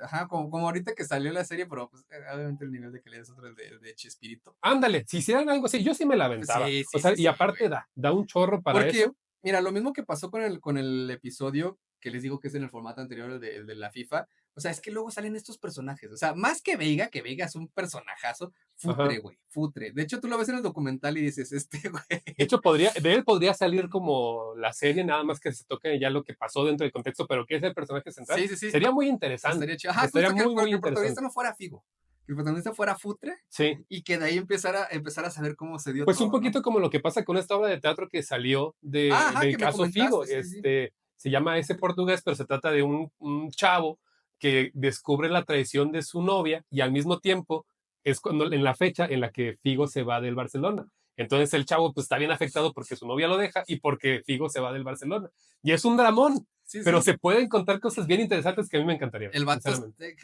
ajá, como ahorita que salió la serie, pero pues obviamente el nivel de calidad es otro, el de Chespirito. Ándale, si hicieran algo así, yo sí me la aventaba. Sí, O sí, sea, sí, y sí, aparte güey. da un chorro para Porque, eso. mira, lo mismo que pasó con el episodio que les digo que es en el formato anterior, el de la FIFA. O sea, es que luego salen estos personajes. O sea, más que Veiga es un personajazo, futre, Ajá. güey, futre. De hecho, tú lo ves en el documental y dices, De güey. hecho, de él podría salir como la serie, nada más que se toque ya lo que pasó dentro del contexto, pero que es el personaje central. Sí, sí, sí. Sería muy Estaría interesante. chido. Ajá, Estaría justo que el, muy, muy que el protagonista interesante. no fuera Figo, que el protagonista fuera futre Sí. y que de ahí empezar a saber cómo se dio Pues un todo, ¿no? poquito como lo que pasa con esta obra de teatro que salió Ajá, del que me caso Figo. comentaste, sí, sí, sí. Se llama Ese Portugués, pero se trata de un chavo que descubre la traición de su novia y al mismo tiempo es cuando en la fecha en la que Figo se va del Barcelona. Entonces el chavo pues está bien afectado porque su novia lo deja y porque Figo se va del Barcelona. Y es un dramón, Sí, pero sí. se pueden contar cosas bien interesantes que a mí me encantaría, El vato sinceramente.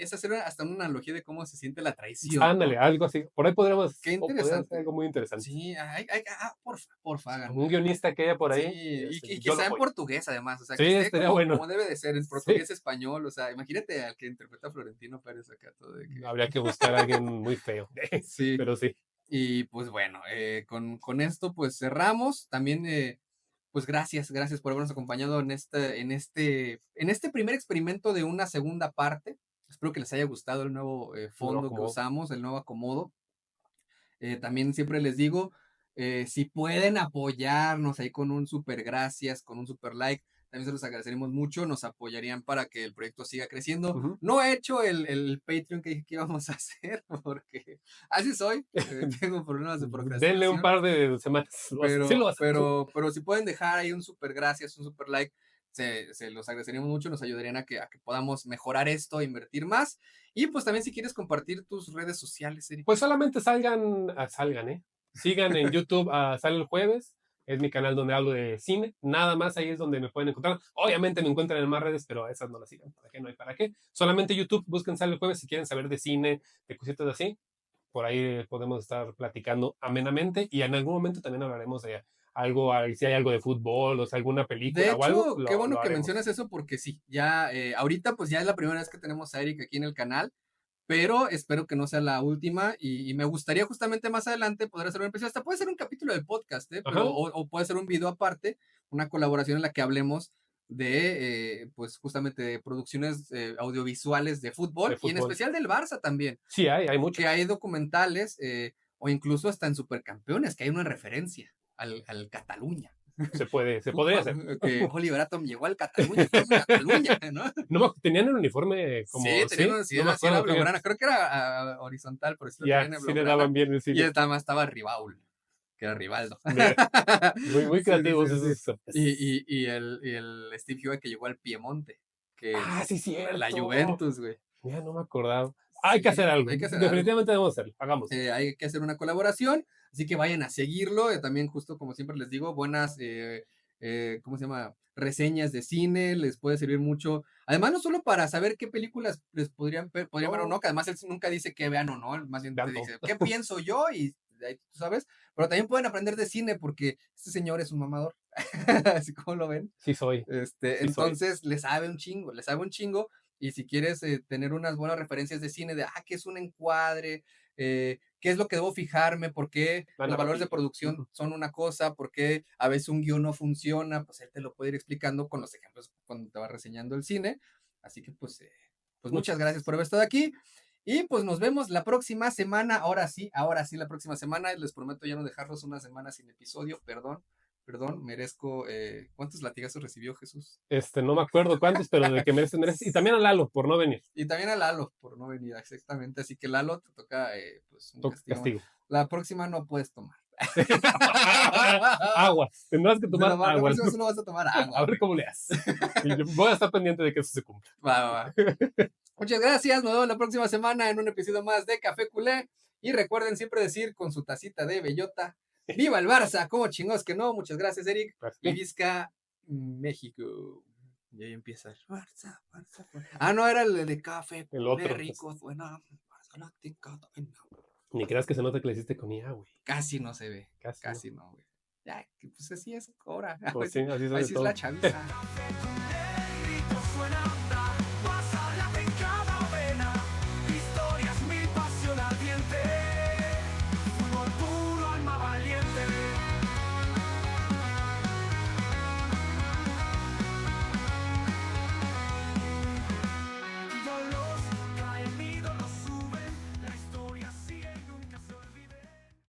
es hacer hasta una analogía de cómo se siente la traición, Ándale, ¿no? algo así. Por ahí Qué podría ser interesante. algo muy interesante. Sí, porfa, Un háganlo. guionista que haya por Sí, ahí, y que yo lo sea en apoyo. portugués además, o sea, Sí, que esté estaría bueno. como debe de ser, en Sí, portugués, español, o sea, imagínate al que interpreta a Florentino Pérez acá, todo de que... habría que buscar a alguien muy feo, Sí, pero sí. y pues bueno, con esto pues cerramos. También, pues gracias por habernos acompañado en este primer experimento de una segunda parte. Espero que les haya gustado el nuevo No, fondo que como usamos, el nuevo acomodo. También siempre les digo, si pueden apoyarnos ahí con un super gracias, con un super like, también se los agradeceríamos mucho, nos apoyarían para que el proyecto siga creciendo. ujú. No he hecho el Patreon que dije que íbamos a hacer, porque así soy, tengo problemas de Denle un procrastinación, par de semanas. Sí lo pero, vas a hacer. pero si pueden dejar ahí un super gracias, un super like, se los agradeceríamos mucho, nos ayudarían a que podamos mejorar esto, invertir más. Y pues también si quieres compartir tus redes sociales, Eric. Pues solamente salgan, ¿eh? Sigan en YouTube a Sale el Jueves. Es mi canal donde hablo de cine. Nada más ahí es donde me pueden encontrar. Obviamente me encuentran en más redes, pero esas no las sigan. ¿Para qué? No hay para qué. Solamente YouTube, busquen Sale el Jueves si quieren saber de cine, de cositas así. Por ahí podemos estar platicando amenamente y en algún momento también hablaremos de algo, si hay algo de fútbol o si alguna De película o algo, hecho, qué lo bueno que haremos. mencionas eso porque sí, ya ahorita pues ya es la primera vez que tenemos a Eric aquí en el canal, pero espero que no sea la última y me gustaría justamente más adelante poder hacer un episodio, hasta puede ser un capítulo del podcast, pero Ajá, o puede ser un video aparte, una colaboración en la que hablemos de pues justamente de producciones audiovisuales de de fútbol y en fútbol. especial del Barça también, Sí, hay que muchos. hay documentales o incluso hasta en Supercampeones, que hay una referencia al Cataluña. Se podría hacer. Que Oliver Atom llegó al Cataluña, estamos en Cataluña, ¿no? No tenían el uniforme Sí, como, sí, sí no me era acuerdo, fíjate. blaugrana, creo que era horizontal, pero sí lo Ya, tenían en sí le blaugrana. daban bien el Y cine. estaba Ribaul, que era Rivaldo. Mira, muy Sí, sí, creativos sí, sí. esos. Y el Steve Huga que llegó al Piemonte, que Ah, sí, la cierto. Juventus, güey. Ya no me acordaba. Hay que hacer Sí, algo. hay que hacer algo. Definitivamente debemos hacerlo. Hagámoslo. Hay que hacer una colaboración, así que vayan a seguirlo. También, justo como siempre les digo, buenas, ¿cómo se llama? Reseñas de cine, les puede servir mucho. Además, no solo para saber qué películas les podrían ver o No, no, que además él nunca dice que vean o no, él más bien te vean todo. dice, ¿qué pienso yo? Y ahí tú sabes, pero también pueden aprender de cine porque este señor es un mamador, así como lo ven. Sí soy, sí soy. Entonces, le sabe un chingo. Y si quieres tener unas buenas referencias de cine, de, qué es un encuadre, qué es lo que debo fijarme, por qué La los valores de narrativa. producción son una cosa, por qué a veces un guión no funciona, pues él te lo puede ir explicando con los ejemplos cuando te va reseñando el cine. Así que, pues muchas Muchas gracias gracias. por haber estado aquí. Y pues nos vemos la próxima semana. Ahora sí, la próxima semana. Les prometo ya no dejarlos una semana sin episodio. Perdón, merezco. ¿Cuántos latigazos recibió Jesús? No me acuerdo cuántos, pero de que mereces, mereces. Y también a Lalo por no venir. Y también a Lalo por no venir, exactamente. Así que Lalo te toca pues un castigo. Castigo. La próxima no puedes tomar. Agua. Tendrás que tomar La agua. próxima solo vas a tomar A agua, ver güey. cómo le haces. Y yo voy a estar pendiente de que eso se cumpla. Va, va, va. Muchas gracias. Nos vemos la próxima semana en un episodio más de Café Culé. Y recuerden siempre decir con su tacita de bellota: ¡Viva el Barça! ¿Cómo chingados que no? Muchas gracias, Eric. Pues Y sí. Vizca México. Y ahí empieza el Barça, Barça. No, era el de Café El Culé, otro. rico, bueno, Barça Láctica, bueno. Ni creas que se nota que le hiciste con IA, güey. Casi no se ve. Casi no. Casi no, güey. Ya, pues así es ahora. Pues sí, así Así sale es la todo. chaviza. Café con él, grito suena.